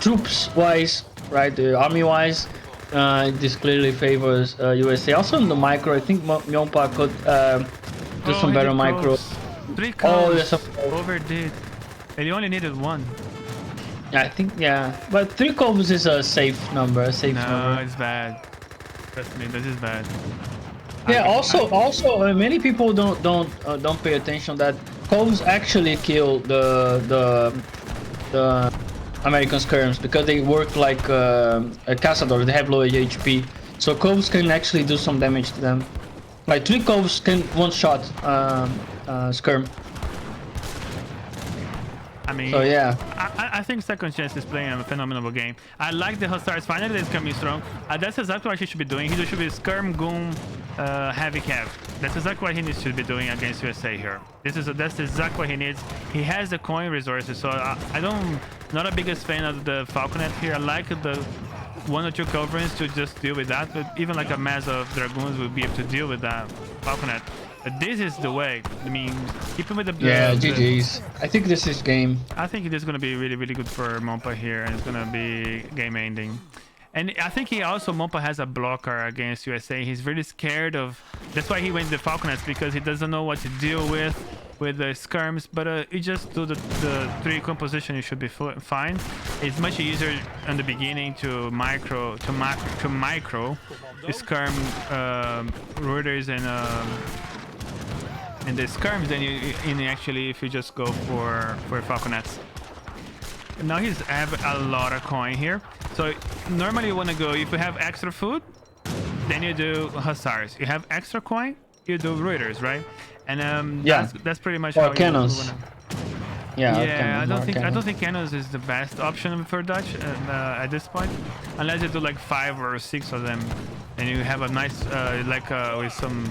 troops-wise, right, the army-wise, this clearly favors USA. Also in the micro, I think Mhongpa could do some better micro. 3 Oh, cows. yes, Overdid. And you only needed 1. I think, yeah, but 3 coves is a safe number. A safe No, number. it's bad. Trust me, this is bad. Yeah. Also, many people don't pay attention that coves actually kill the American skirms because they work like a cazador. They have low HP, so coves can actually do some damage to them. Like 3 coves can one-shot skirm. I mean, So yeah. I think Second Chance is playing a phenomenal game. I like the Hussars. Finally, it's coming strong. That's exactly what he should be doing. He should be Skirm, Goon, Heavy Cav. That's exactly what he needs to be doing against USA here. That's exactly what he needs. He has the coin resources, so not a biggest fan of the Falconet here. I like the 1 or 2 coverings to just deal with that, but even like a mass of Dragoons will be able to deal with that Falconet. But this is the way. I mean, keeping with the GG's. I think this is game. I think it is going to be really, really good for Mhongpa here, and it's going to be game ending. And I think Mhongpa has a blocker against USA. He's really scared of. That's why he went the Falconets, because he doesn't know what to deal with the skirms. But you just do the 3 composition, you should be fine. It's much easier in the beginning to micro skirm routers and the skirms than actually if you just go for falconets. Now he's have a lot of coin here, so normally you want to go, if you have extra food, then you do hussars. You have extra coin, you do Reuters, right? And Yeah. that's pretty much Or how cannons. you wanna... Yeah, Yeah, I don't cannons. think cannons is the best option for Dutch at this point, unless you do like 5 or 6 of them, and you have a nice with some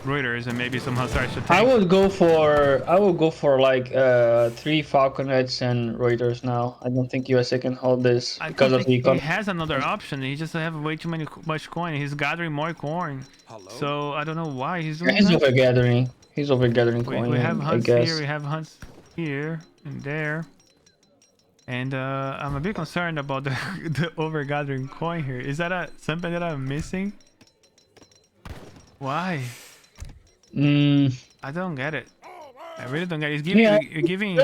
Reuters and maybe some hussars to I tank. would go for like 3 Falconets and Reuters now. I don't think USA can hold this I because don't of think the he economy. has another option. He just have way too much coin. He's gathering more coin, so I don't know why he's Yeah, doing he's that. overgathering. He's overgathering coin, We have I hunts here. guess. We have hunts here and there. And I'm a bit concerned about the the overgathering coin here. Is that something that I'm missing? Why? Mm, I don't get it. I really don't get it. yeah, You're giving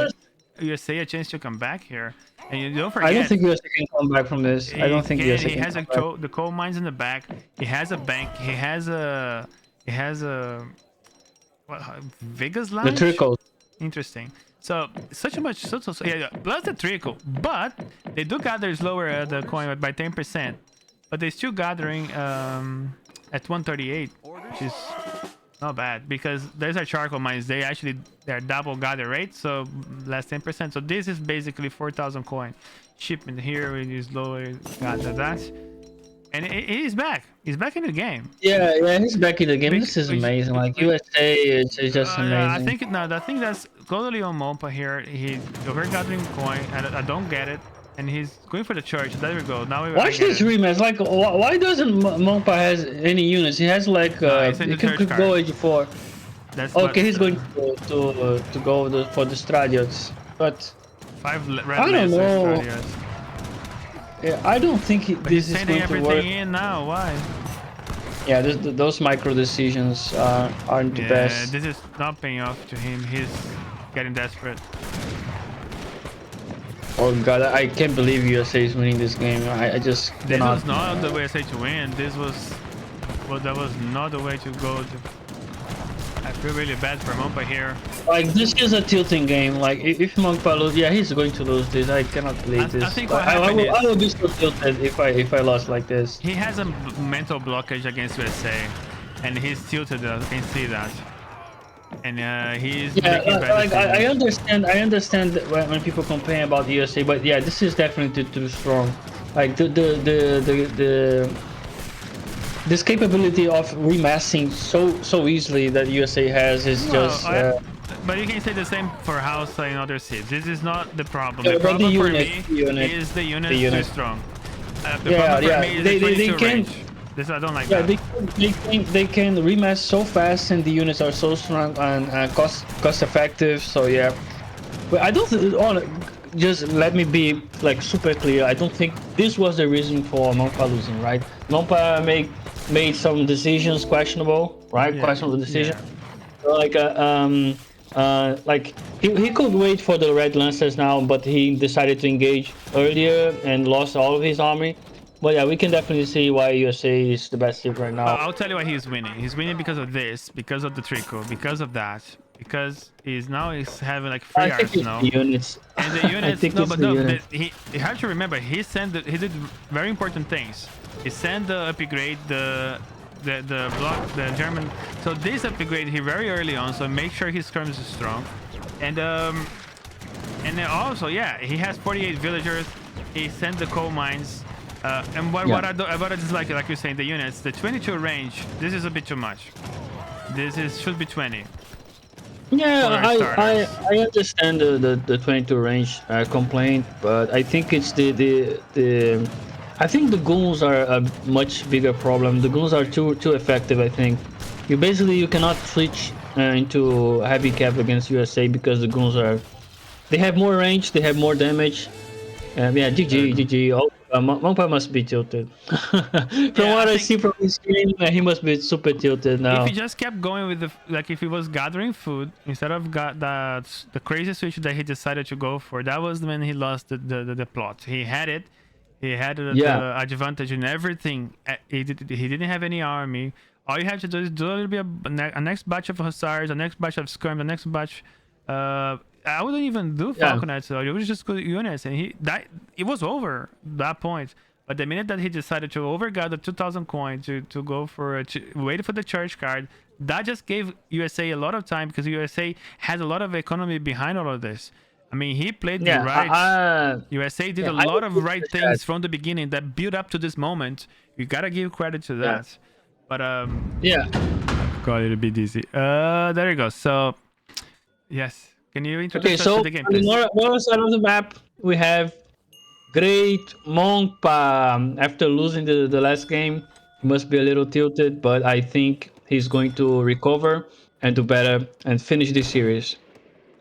USA a chance to come back here, and you don't I don't forget think USA can come back from this. I he don't think can. USA He can has come back. the coal mines in the back. He has a bank. He has a what? Vegas The lounge. trickles. Interesting. So yeah, plus the trickle, but they do gather slower the coin by 10%, but they're still gathering at 138, which is not bad because there's a charcoal mines. They're double gather rate, so less 10%. So this is basically 4,000 coin shipment here. It is lower gather that, and he's back. He's back in the game. Yeah, he's back in the game. This is Which- amazing. Like which- USA is just I amazing. think that's totally on Mhongpa here. He's overgathering coin. I don't get it, and he's going for the church. There we go. Now I Watch get this it. rematch. Like, why doesn't Mhongpa has any units? He has like he's in he the can church go card. H4. That's Okay, he's what, going to go for the Stradiots, but 5 I red don't lasers. know. Radios. yeah, I don't think But this he's is sending going to everything work. in now. Why? Yeah, those micro decisions aren't the Yeah, best. this is not paying off to him. He's getting desperate. Oh god, I can't believe USA is winning this game. I just This cannot. was not the way I say to win. This was, well, that was not the way to go. I feel really bad for Mhongpa here. Like, this is a tilting game. Like, if Mhongpa lose, yeah, he's going to lose this. I cannot believe this. I think But what happened is- I will be so tilted if I lost like this. He has a mental blockage against USA, and he's tilted. Can see that, and he's Yeah, making bad like I decisions. understand that when people complain about the USA, but yeah, this is definitely too strong. Like this capability of remassing so easily that USA has is just. But you can say the same for House and other seeds. This is not the problem. Yeah, The but problem the for unit- me the unit- is the unit the too unit. strong. The Yeah, problem for yeah, me is they the 22 can- range. This I don't like Yeah, that. they can remass so fast, and the units are so strong and cost effective. So yeah, but I don't. Just let me be like super clear. I don't think this was the reason for Mhongpa losing, right? Mhongpa made some decisions questionable, right? Yeah, Questionable decision. yeah. Like he could wait for the Red Lancers now, but he decided to engage earlier and lost all of his army. But yeah, we can definitely see why USA is the best ship right now. I'll tell you why he's winning. He's winning because of this, because of the trickle, because of that, because he's having like 3 I think hours it's now. the units. And the units, I think no, it's but the no, units. you have to remember he did very important things. He sent the upgrade, the block, the German. So this upgrade he very early on, so make sure his skirms is strong, and then also yeah, he has 48 villagers. He sent the coal mines, and what I dislike, like you're saying, the units, the 22 range. This is a bit too much. Should be 20. Yeah, For I understand the 22 range complaint, but I think it's the I think the goons are a much bigger problem. The goons are too effective. I think you cannot switch into heavy cap against USA because the goons they have more range, they have more damage. Yeah, GG. Oh, Mhongpa must be tilted. From what I see from his screen, he must be super tilted now. If he just kept going with if he was gathering food instead of the crazy switch that he decided to go for, that was when he lost the plot. He had it. He had the advantage in everything. He didn't have any army. All you have to do is do a little bit of a next batch of hussars, a next batch of skirm, the next batch. I wouldn't even do falconets. So you would just go units, and it was over that point. But the minute that he decided to overguard the 2,000 coin to go for wait for the charge card, that just gave USA a lot of time because USA has a lot of economy behind all of this. I mean, he played Yeah, right. USA did a I lot of would right push things that. from the beginning that built up to this moment. You gotta give credit to Yeah. that. But Yeah. got it a bit easy. There you go. So yes, can you introduce Okay, us so to the game, on the please? north side of the map, we have Great Mhongpa. After losing the last game, he must be a little tilted, but I think he's going to recover and do better and finish this series.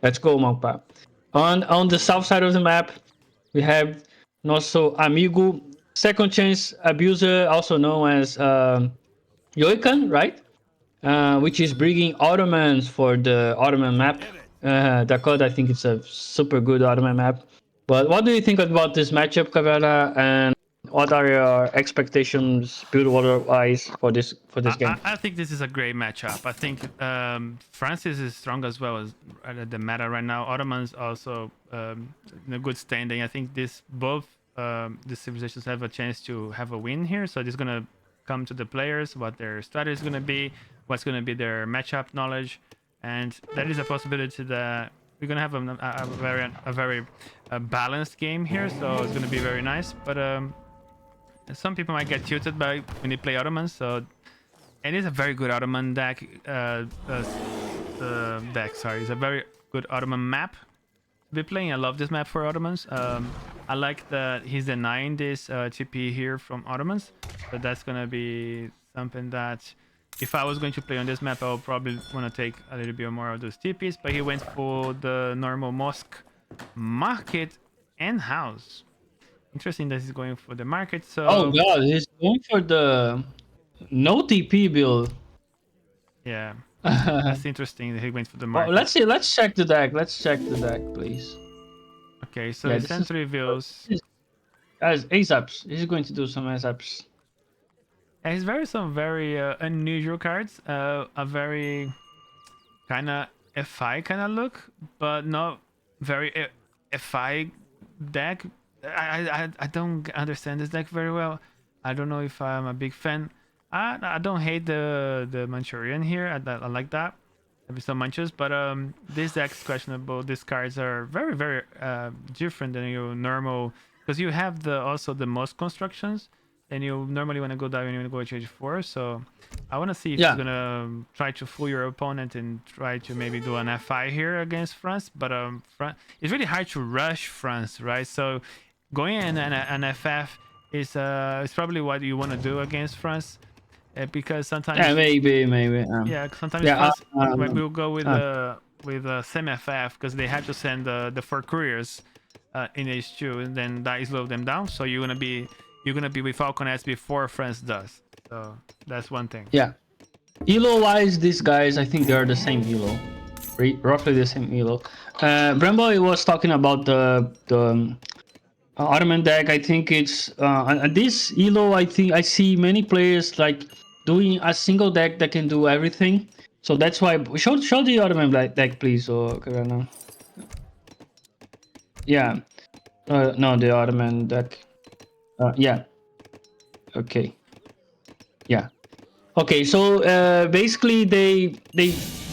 Let's go, Mhongpa. On the south side of the map, we have nosso amigo Second Chance Abuser, also known as Yoikan, right? Which is bringing Ottomans for the Ottoman map. Dakota, I think it's a super good Ottoman map. But what do you think about this matchup, Kavera? And what are your expectations, build order wise, for this game? I think this is a great matchup. I think France is strong as well as the meta right now. Ottomans also in a good standing. I think both the civilizations have a chance to have a win here. So it's gonna come to the players what their strategy is gonna be, what's gonna be their matchup knowledge, and that is a possibility that we're gonna have a very balanced game here. So it's gonna be very nice. But some people might get tilted by when they play Ottomans, so it is a very good Ottoman deck. Sorry, it's a very good Ottoman map. To be playing, I love this map for Ottomans. I like that he's denying this TP here from Ottomans, so that's gonna be something that if I was going to play on this map, I would probably want to take a little bit more of those TPs. But he went for the normal mosque, market, and house. Interesting that he's going for the market. So Oh god, he's going for the no TP build. yeah, Well, that's interesting that he went for the market. let's see. Let's check the deck. Let's check the deck, please. Okay, so Yeah, he this sent is- reveals. Guys, ASAPs. He's going to do some ASAPs. And he's some very unusual cards. A very kind of FI kind of look, but not very FI deck. I don't understand this deck very well. I don't know if I'm a big fan. I don't hate the Manchurian here. I like that. Maybe some munches, but this deck's questionable. These cards are very different than your normal because you have also the most constructions, and you normally want to go down and you want to go change 4. So I want to see if Yeah. he's gonna try to fool your opponent and try to maybe do an FI here against France. But it's really hard to rush France, right? So going in an FF is probably what you want to do against France. Because sometimes Yeah, maybe. yeah, sometimes Yeah, France we'll go with semi FF because they had to send the 4 couriers in H2 and then that slow them down. So you're gonna be with Falcon S before France does. So that's one thing. Yeah. Elo wise, these guys, I think they are the same Elo. Roughly the same Elo. Brembo was talking about the Ottoman deck. I think it's this Elo. I think I see many players like doing a single deck that can do everything. So that's why show the Ottoman deck, please. Or Karana. Yeah. No, the Ottoman deck. Yeah. Okay. Yeah. Okay. So basically, they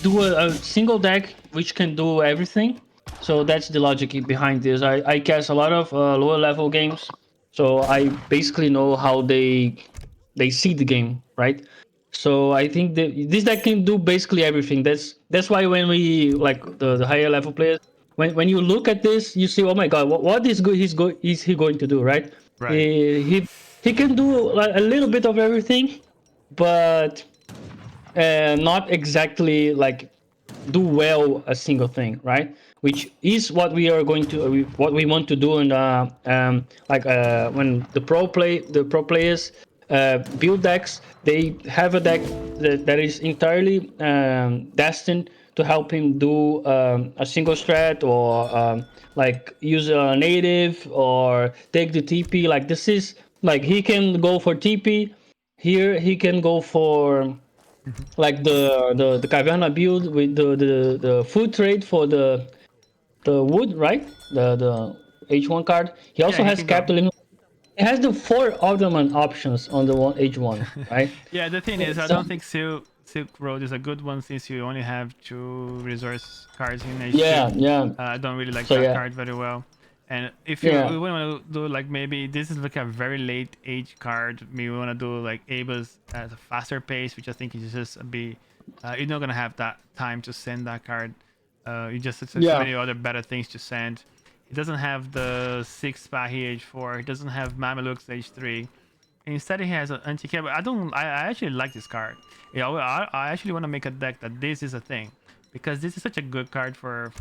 do a single deck which can do everything. So that's the logic behind this. I cast a lot of lower level games, so I basically know how they see the game, right? So I think that this deck can do basically everything. That's why when we like the higher level players, when you look at this, you see, oh my god, what is he going to do, right? Right. He can do like a little bit of everything, but not exactly like do well a single thing, right? Which is what we are going to what we want to do in when the pro players build decks, they have a deck that is entirely destined to help him do a single strat or like use a native or take the TP. Like this is like he can go for TP here. He can go for like the Kavern build with the food trade for the wood, right? The H1 card. He also Yeah, he has can go. capital. it has the 4 Ottoman options on the H1, right? Yeah, the thing is, I So- don't think Silk Road is a good one since you only have 2 resource cards in H2. Yeah. I don't really like So, that yeah. card very well. And if you Yeah. want to do like maybe this is like a very late age card, maybe we want to do like Abas at a faster pace, which I think is just you're not gonna have that time to send that card. You just so Yeah. many other better things to send. It doesn't have the 6 Spahi H4. It doesn't have Mamelukes H3. Instead, he has an anti-care. But I actually like this card. Yeah, I actually want to make a deck that this is a thing, because this is such a good card for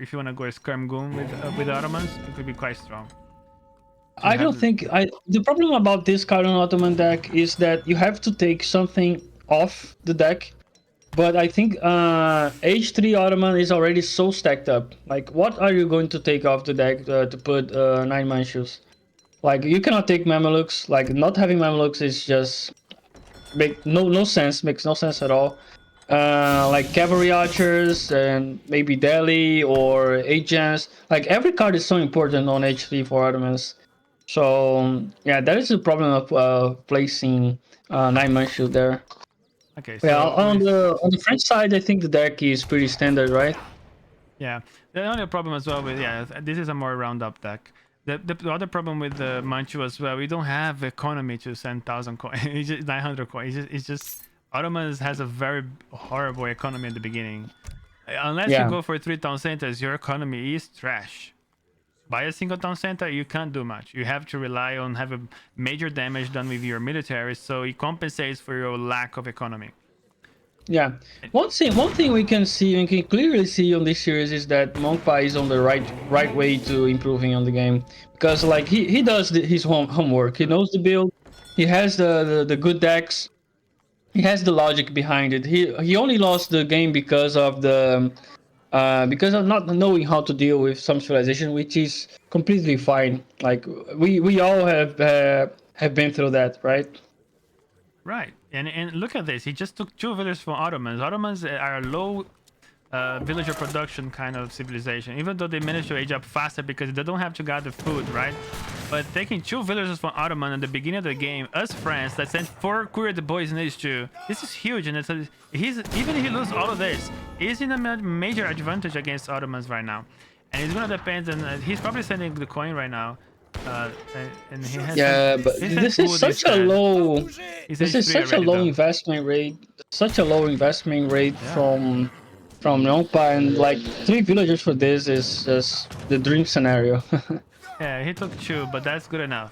if you want to go a Skirm Goon with Ottomans, it could be quite strong. I don't think the problem about this card on Ottoman deck is that you have to take something off the deck. But I think H3 Ottoman is already so stacked up. Like, what are you going to take off the deck to put 9 Manchus? Like, you cannot take Mamelukes. Like, not having Mamelukes is just makes no sense at all. Like cavalry archers and maybe Delhi or agents. Like, every card is so important on H3 for Ottomans. So yeah, that is the problem of placing 9 Manchus there. Okay, Yeah, so on the French side, I think the deck is pretty standard, right? yeah, the only problem as well with this is a more round up deck. The other problem with the Manchu as well, we don't have economy to send 1,000 coins. It's just 900 coins. It's just Ottomans has a very horrible economy at the beginning. Unless you Yeah. go for 3 town centers, your economy is trash. By a single town center, you can't do much. You have to rely on having major damage done with your military, so it compensates for your lack of economy. Yeah. One thing we can clearly see on this series is that Mhongpa is on the right way to improving on the game, because like he does his homework. He knows the build. He has the good decks. He has the logic behind it. He only lost the game because of not knowing how to deal with some civilization, which is completely fine. Like we all have been through that, right? Right, and look at this. He just took 2 villagers from Ottomans. Ottomans are a low villager production kind of civilization, even though they managed to age up faster because they don't have to gather food, right? But taking 2 villagers from Ottoman at the beginning of the game, us France that sent 4 courier boys in H2, this is huge. And he's even if he loses all of this, he's in a major advantage against Ottomans right now, and it's gonna depend. And he's probably sending the coin right now. And he has But this is such a low. This is such a low investment rate. Such a low investment rate from Mhongpa, and like 3 villagers for this is just the dream scenario. Yeah, he took 2, but that's good enough.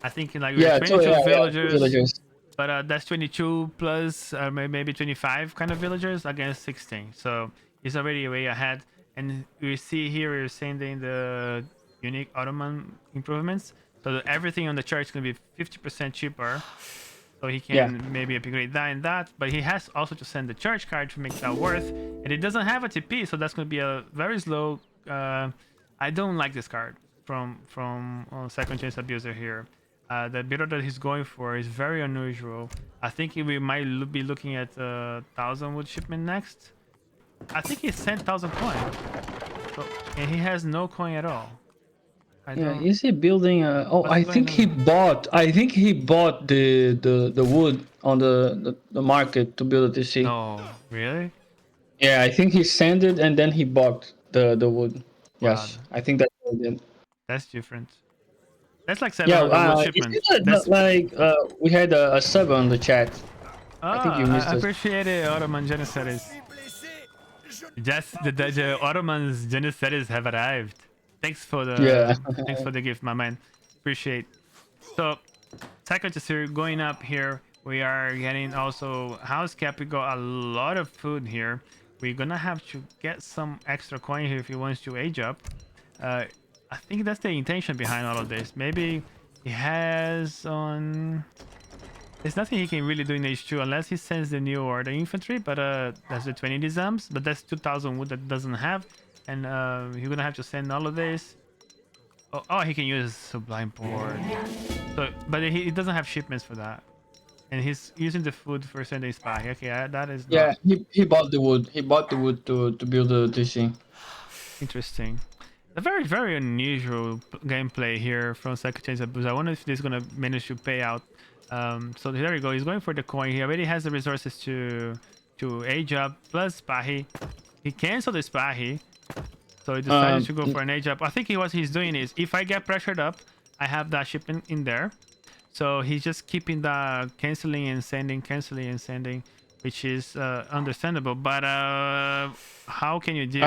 I think like Yeah, 22 villagers. villagers, but that's 22 plus maybe 25 kind of villagers against 16. So he's already way ahead. And we see here we're sending the unique Ottoman improvements, so that everything on the chart is going to be 50% cheaper, so he can maybe upgrade that and that. But he has also to send the church card to make that worth, and it doesn't have a TP, so that's going to be a very slow. I don't like this card from Second Chance Abuser here. The builder that he's going for is very unusual. I think we might be looking at 1,000 wood shipment next. I think he sent 1,000 coin, so, and he has no coin at all. Yeah, is he building a? Oh, What's I going think on? he bought. I think he bought the wood on the market to build a TC. No, really? Yeah, I think he sent it and then he bought the wood. Yes, Wow. I think that's what he did. That's different. That's like Yeah, 700 wood you shipment. see that, That's like we had a sub on the chat. I think you missed I it. appreciate it, Ottoman Janissaries. Just the Ottomans Janissaries have arrived. Thanks for the thanks for the gift, my man. Appreciate. So, Psychotisir going up here. We are getting also house cap. We got a lot of food here. We're gonna have to get some extra coin here if he wants to age up. I think that's the intention behind all of this. Maybe he has on. There's nothing he can really do in H2 unless he sends the new order infantry, but that's the 20 disarms, but that's 2,000 wood that doesn't have, and he's gonna have to send all of this. Oh, he can use Sublime Board. So, but he doesn't have shipments for that, and he's using the food for sending spy. Okay, that is Yeah, not he bought the wood. He bought the wood to build the TC. interesting. A very unusual gameplay here from Second Chance Abuse. I wonder if this is gonna manage to pay out. So there you go. He's going for the coin. He already has the resources to age up plus Spahi. He canceled the Spahi, so he decided to go for an age up. I think what he's doing is, if I get pressured up, I have that shipment in there. So he's just keeping the canceling and sending, which is understandable. But how can you deal?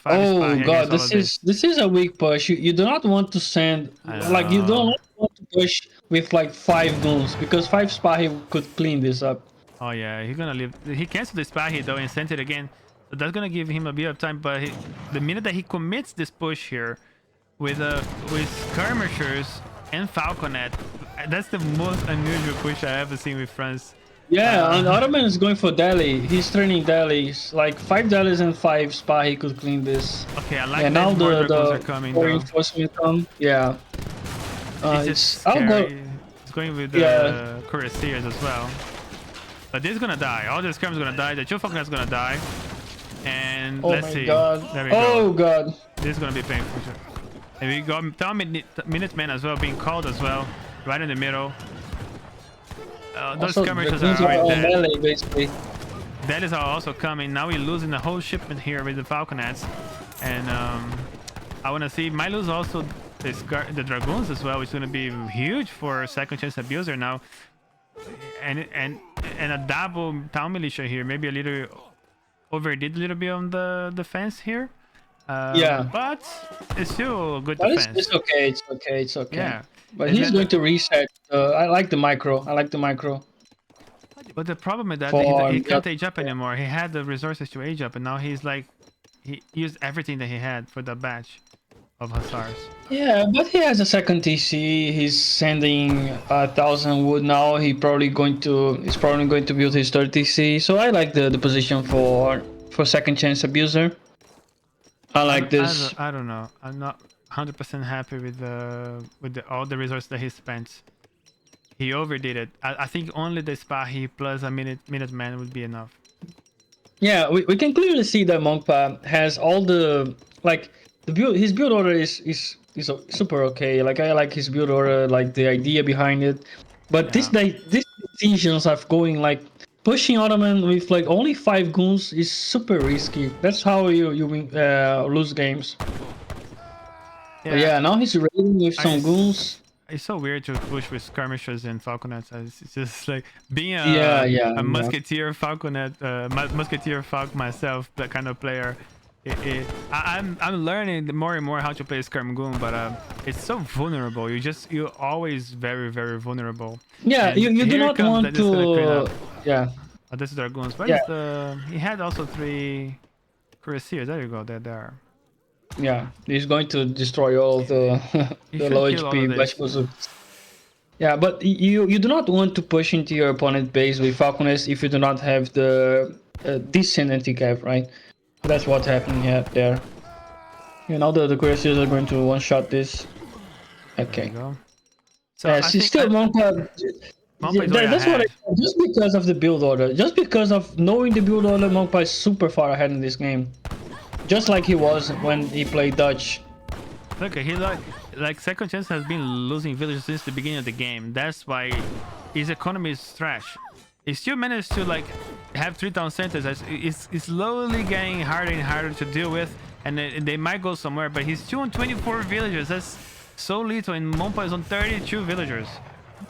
Oh god, this is a weak push. You do not want to send like you don't want to push with like 5 goons because 5 Spahi could clean this up. Oh yeah, he's gonna leave. He canceled the Spahi though and sent it again, so that's gonna give him a bit of time. But the minute that he commits this push here with skirmishers and Falconet, that's the most unusual push I ever seen with France. Yeah, and Ottoman is going for Delhi. He's turning Delhi's like 5 Delhi's and 5 Spahi could clean this. Okay, I like that. Now the are coming. Reinforcement come. Yeah. I'll go. It's going with the Cuirassiers as well. But this is gonna die. All the skirm's gonna die. The 2 Falconet's gonna die. And let's see. God. There we go. Oh god. This is gonna be painful. And we got Minutemen as well being called as well, right in the middle. Those skirmishers are already dead. Melee, basically. That is also coming. Now we're losing the whole shipment here with the Falconets, and I want to see. Might lose also the Dragoons as well, which is going to be huge for Second Chance Abuser now, and a double town militia here. Maybe a little overdid a little bit on the defense here. Yeah, but it's still a good defense. It's okay. It's okay. Yeah. But he's going to reset. I like the micro. But the problem is that he can't age up anymore. He had the resources to age up, and now he's like, he used everything that he had for the batch of Hussars. Yeah, but he has a second TC. He's sending 1,000 wood now. He's probably going to build his third TC. So I like the position for Second Chance Abuser. I like this. I don't know. I'm not 100% happy with all the resources that he spent. He overdid it. I think only the Spahi plus a Minuteman would be enough. Yeah, we can clearly see that Mhongpa has all the his build order is super okay. Like I like his build order, like the idea behind it. But these decisions of going like pushing Ottoman with like only 5 goons is super risky. That's how you lose games. Yeah, now he's raiding with some goons. It's so weird to push with skirmishers and falconets. It's just like being a musketeer falconet, musketeer falcon myself, that kind of player. I'm learning more and more how to play Skirm-Goon, but it's so vulnerable. You're always very vulnerable. Yeah, and you do not want to. Yeah. Oh, this is Dragoons, but he had also 3 Cuirassiers. There you go. There. Yeah, he's going to destroy all the low HP vegetables. Yeah, but you do not want to push into your opponent's base with falconets if you do not have the decent anti-cav, right? That's what's happening there. You know, the Cuirassiers are going to one-shot this. Okay. So yeah, still Mhongpa. That's what just because of the build order. Just because of knowing the build order, Mhongpa is super far ahead in this game. Just like he was when he played Dutch. Look, he like Second Chance has been losing villages since the beginning of the game. That's why his economy is trash. He still managed to like have 3 town centers. It's slowly getting harder and harder to deal with, and they might go somewhere. But he's still on 24 villagers. That's so little, and Mhongpa is on 32 villagers.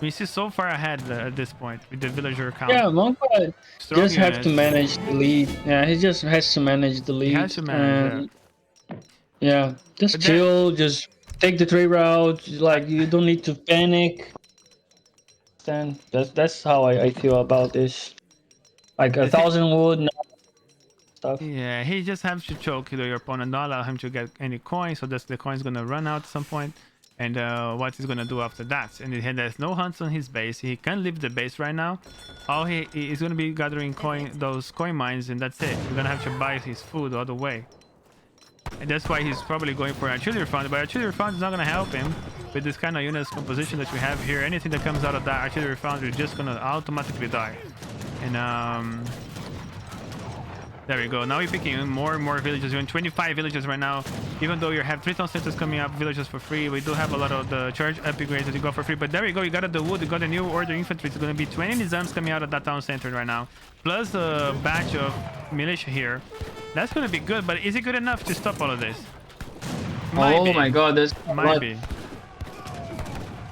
We see so far ahead at this point with the villager count. Yeah, Mhongpa just have to manage the lead. Yeah, he just has to manage the lead. He has to manage. Yeah, just chill. Just take the trade route. Like you don't need to panic. Then that's how I feel about this. Like 1,000 wood stuff. Yeah, he just has to choke your opponent, not allow him to get any coins, so the coin's gonna run out at some point. And what he's gonna do after that? And there's no hunts on his base. He can't leave the base right now. All he is gonna be gathering those coin mines, and that's it. We're gonna have to buy his food all the way. And that's why he's probably going for artillery front. But artillery front is not gonna help him with this kind of units composition that we have here. Anything that comes out of that artillery front is just gonna automatically die. And There we go. Now you're picking more and more villages. You're in 25 villages right now. Even though you have 3 town centers coming up, villages for free. We do have a lot of the charge upgrades that you got for free. But there we go. You got the wood. You got the new order infantry. It's going to be 20 nizams coming out of that town center right now. Plus a batch of militia here. That's going to be good. But is it good enough to stop all of this? Oh my god, there's Might be.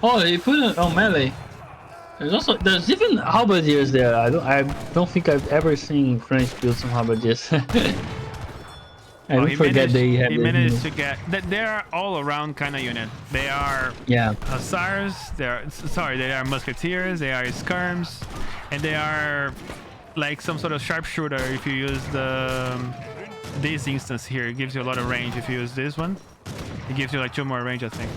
Oh, you put it on melee. There's even halberdiers there. I don't think I've ever seen French build some halberdiers. I forget they have. He managed to get. They are all around kind of unit. They are hussars. They are musketeers. They are skirms, and they are like some sort of sharpshooter. If you use this instance here, it gives you a lot of range. If you use this one, it gives you like 2 more range, I think.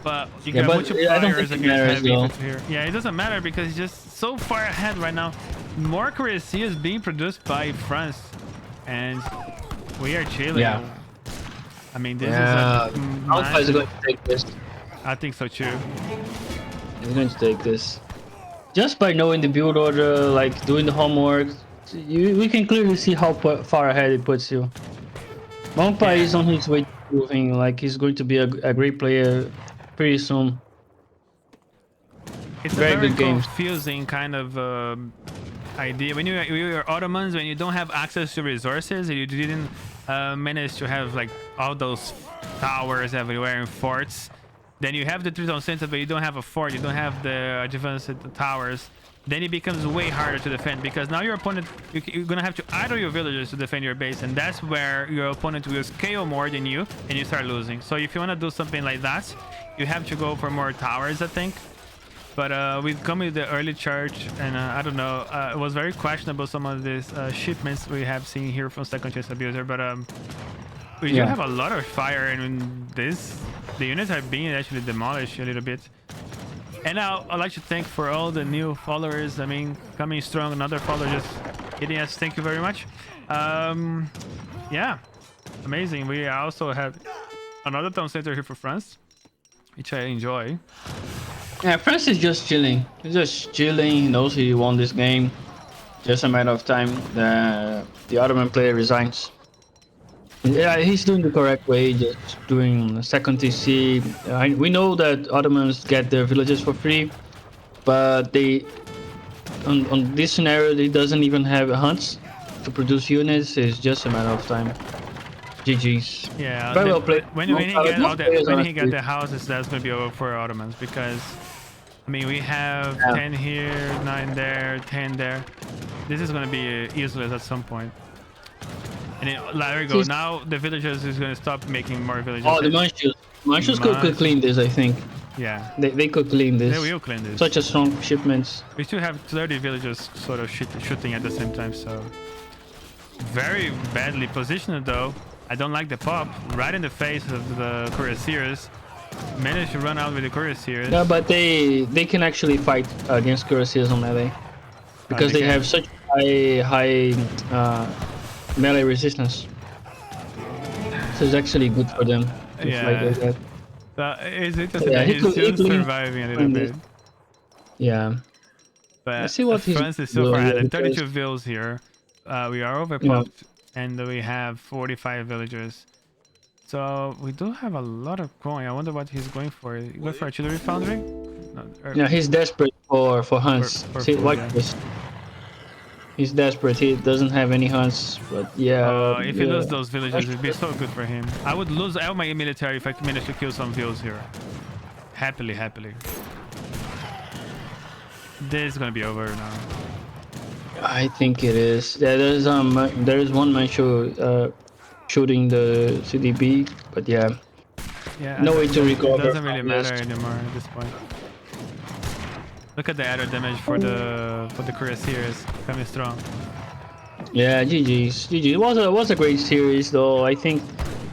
But you got multipliers against heavy infantry here. Yeah, it doesn't matter because it's just so far ahead right now. More Courtier is being produced by France, and we are chilling. Yeah. I mean, this is a Mhongpa is going to take this. I think so too. He's going to take this. Just by knowing the build order, like doing the homework, we can clearly see how far ahead it puts you. Mhongpa is on his way to proving like he's going to be a great player pretty soon. It's very a very confusing kind of idea. When you're Ottomans, when you don't have access to resources, and you didn't manage to have like all those towers everywhere and forts, then you have the Triton Center, but you don't have a fort, you don't have the advanced towers. Then it becomes way harder to defend because now your opponent, you're gonna have to idle your villagers to defend your base, and that's where your opponent will scale more than you, and you start losing. So if you want to do something like that, you have to go for more towers, I think. But we've come with the early charge, and I don't know, it was very questionable some of these shipments we have seen here from Second Chance Abuser, but we do have a lot of fire, and the units are being actually demolished a little bit. And now I'd like to thank for all the new followers. I mean, coming strong, another follower just hitting us. Thank you very much. Yeah, amazing. We also have another town center here for France, which I enjoy. Yeah, France is just chilling. He's just chilling. He knows he won this game. Just a matter of time. The Ottoman player resigns. Yeah, he's doing the correct way, just doing second TC. We know that Ottomans get their villages for free, but on this scenario, they doesn't even have hunts to produce units. It's just a matter of time. GG's. Yeah, very well played. When he get the houses, that's gonna be over for Ottomans because, I mean, we have 10 here, 9 there, 10 there. This is gonna be useless at some point. And there we go. Now the villagers is going to stop making more villages. Oh, the Manchus could clean this, I think. Yeah. They could clean this. They will clean this. Such a strong shipments. We still have 30 villagers sort of shooting at the same time, so... Very badly positioned, though. I don't like the pop. Right in the face of the Cuirassiers. Managed to run out with the Cuirassiers. Yeah, but they can actually fight against Cuirassiers on melee. Because they have such high melee resistance, so it's actually good for them to fight like that. It's interesting that he's still surviving a little bit. Yeah. But let's see what France is so far ahead. 32 vills here. We are overpopped, and we have 45 villagers. So we do have a lot of coin. I wonder what he's going for. He going for artillery foundry? No, yeah, he's desperate for hunts. See, like this. He's desperate. He doesn't have any hunts, but yeah. If he loses those villagers, it'd be so good for him. I would lose all my military if I manage to kill some vills here. Happily. This is gonna be over now. I think it is. Yeah, there is one man shooting the CDB, but yeah. No way to recover. It doesn't really matter anymore at this point. Look at the added damage for the Cuirassiers coming strong. Yeah, GG's. It was a great series though. I think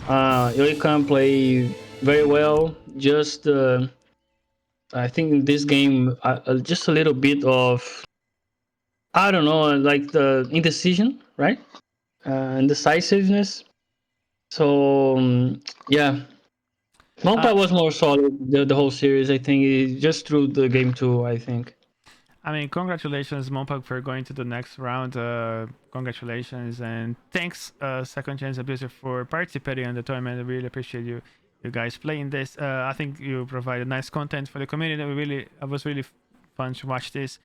Yoikan play very well. Just I think in this game just a little bit of, I don't know, like the indecision, right? Indecisiveness. So yeah. Mhongpa was more solid the whole series. I think he just threw the game too, I think. I mean, congratulations, Mhongpa, for going to the next round. Congratulations, and thanks, Second Chance Abuser, for participating in the tournament. I really appreciate you guys playing this. I think you provided nice content for the community. It was really fun to watch this.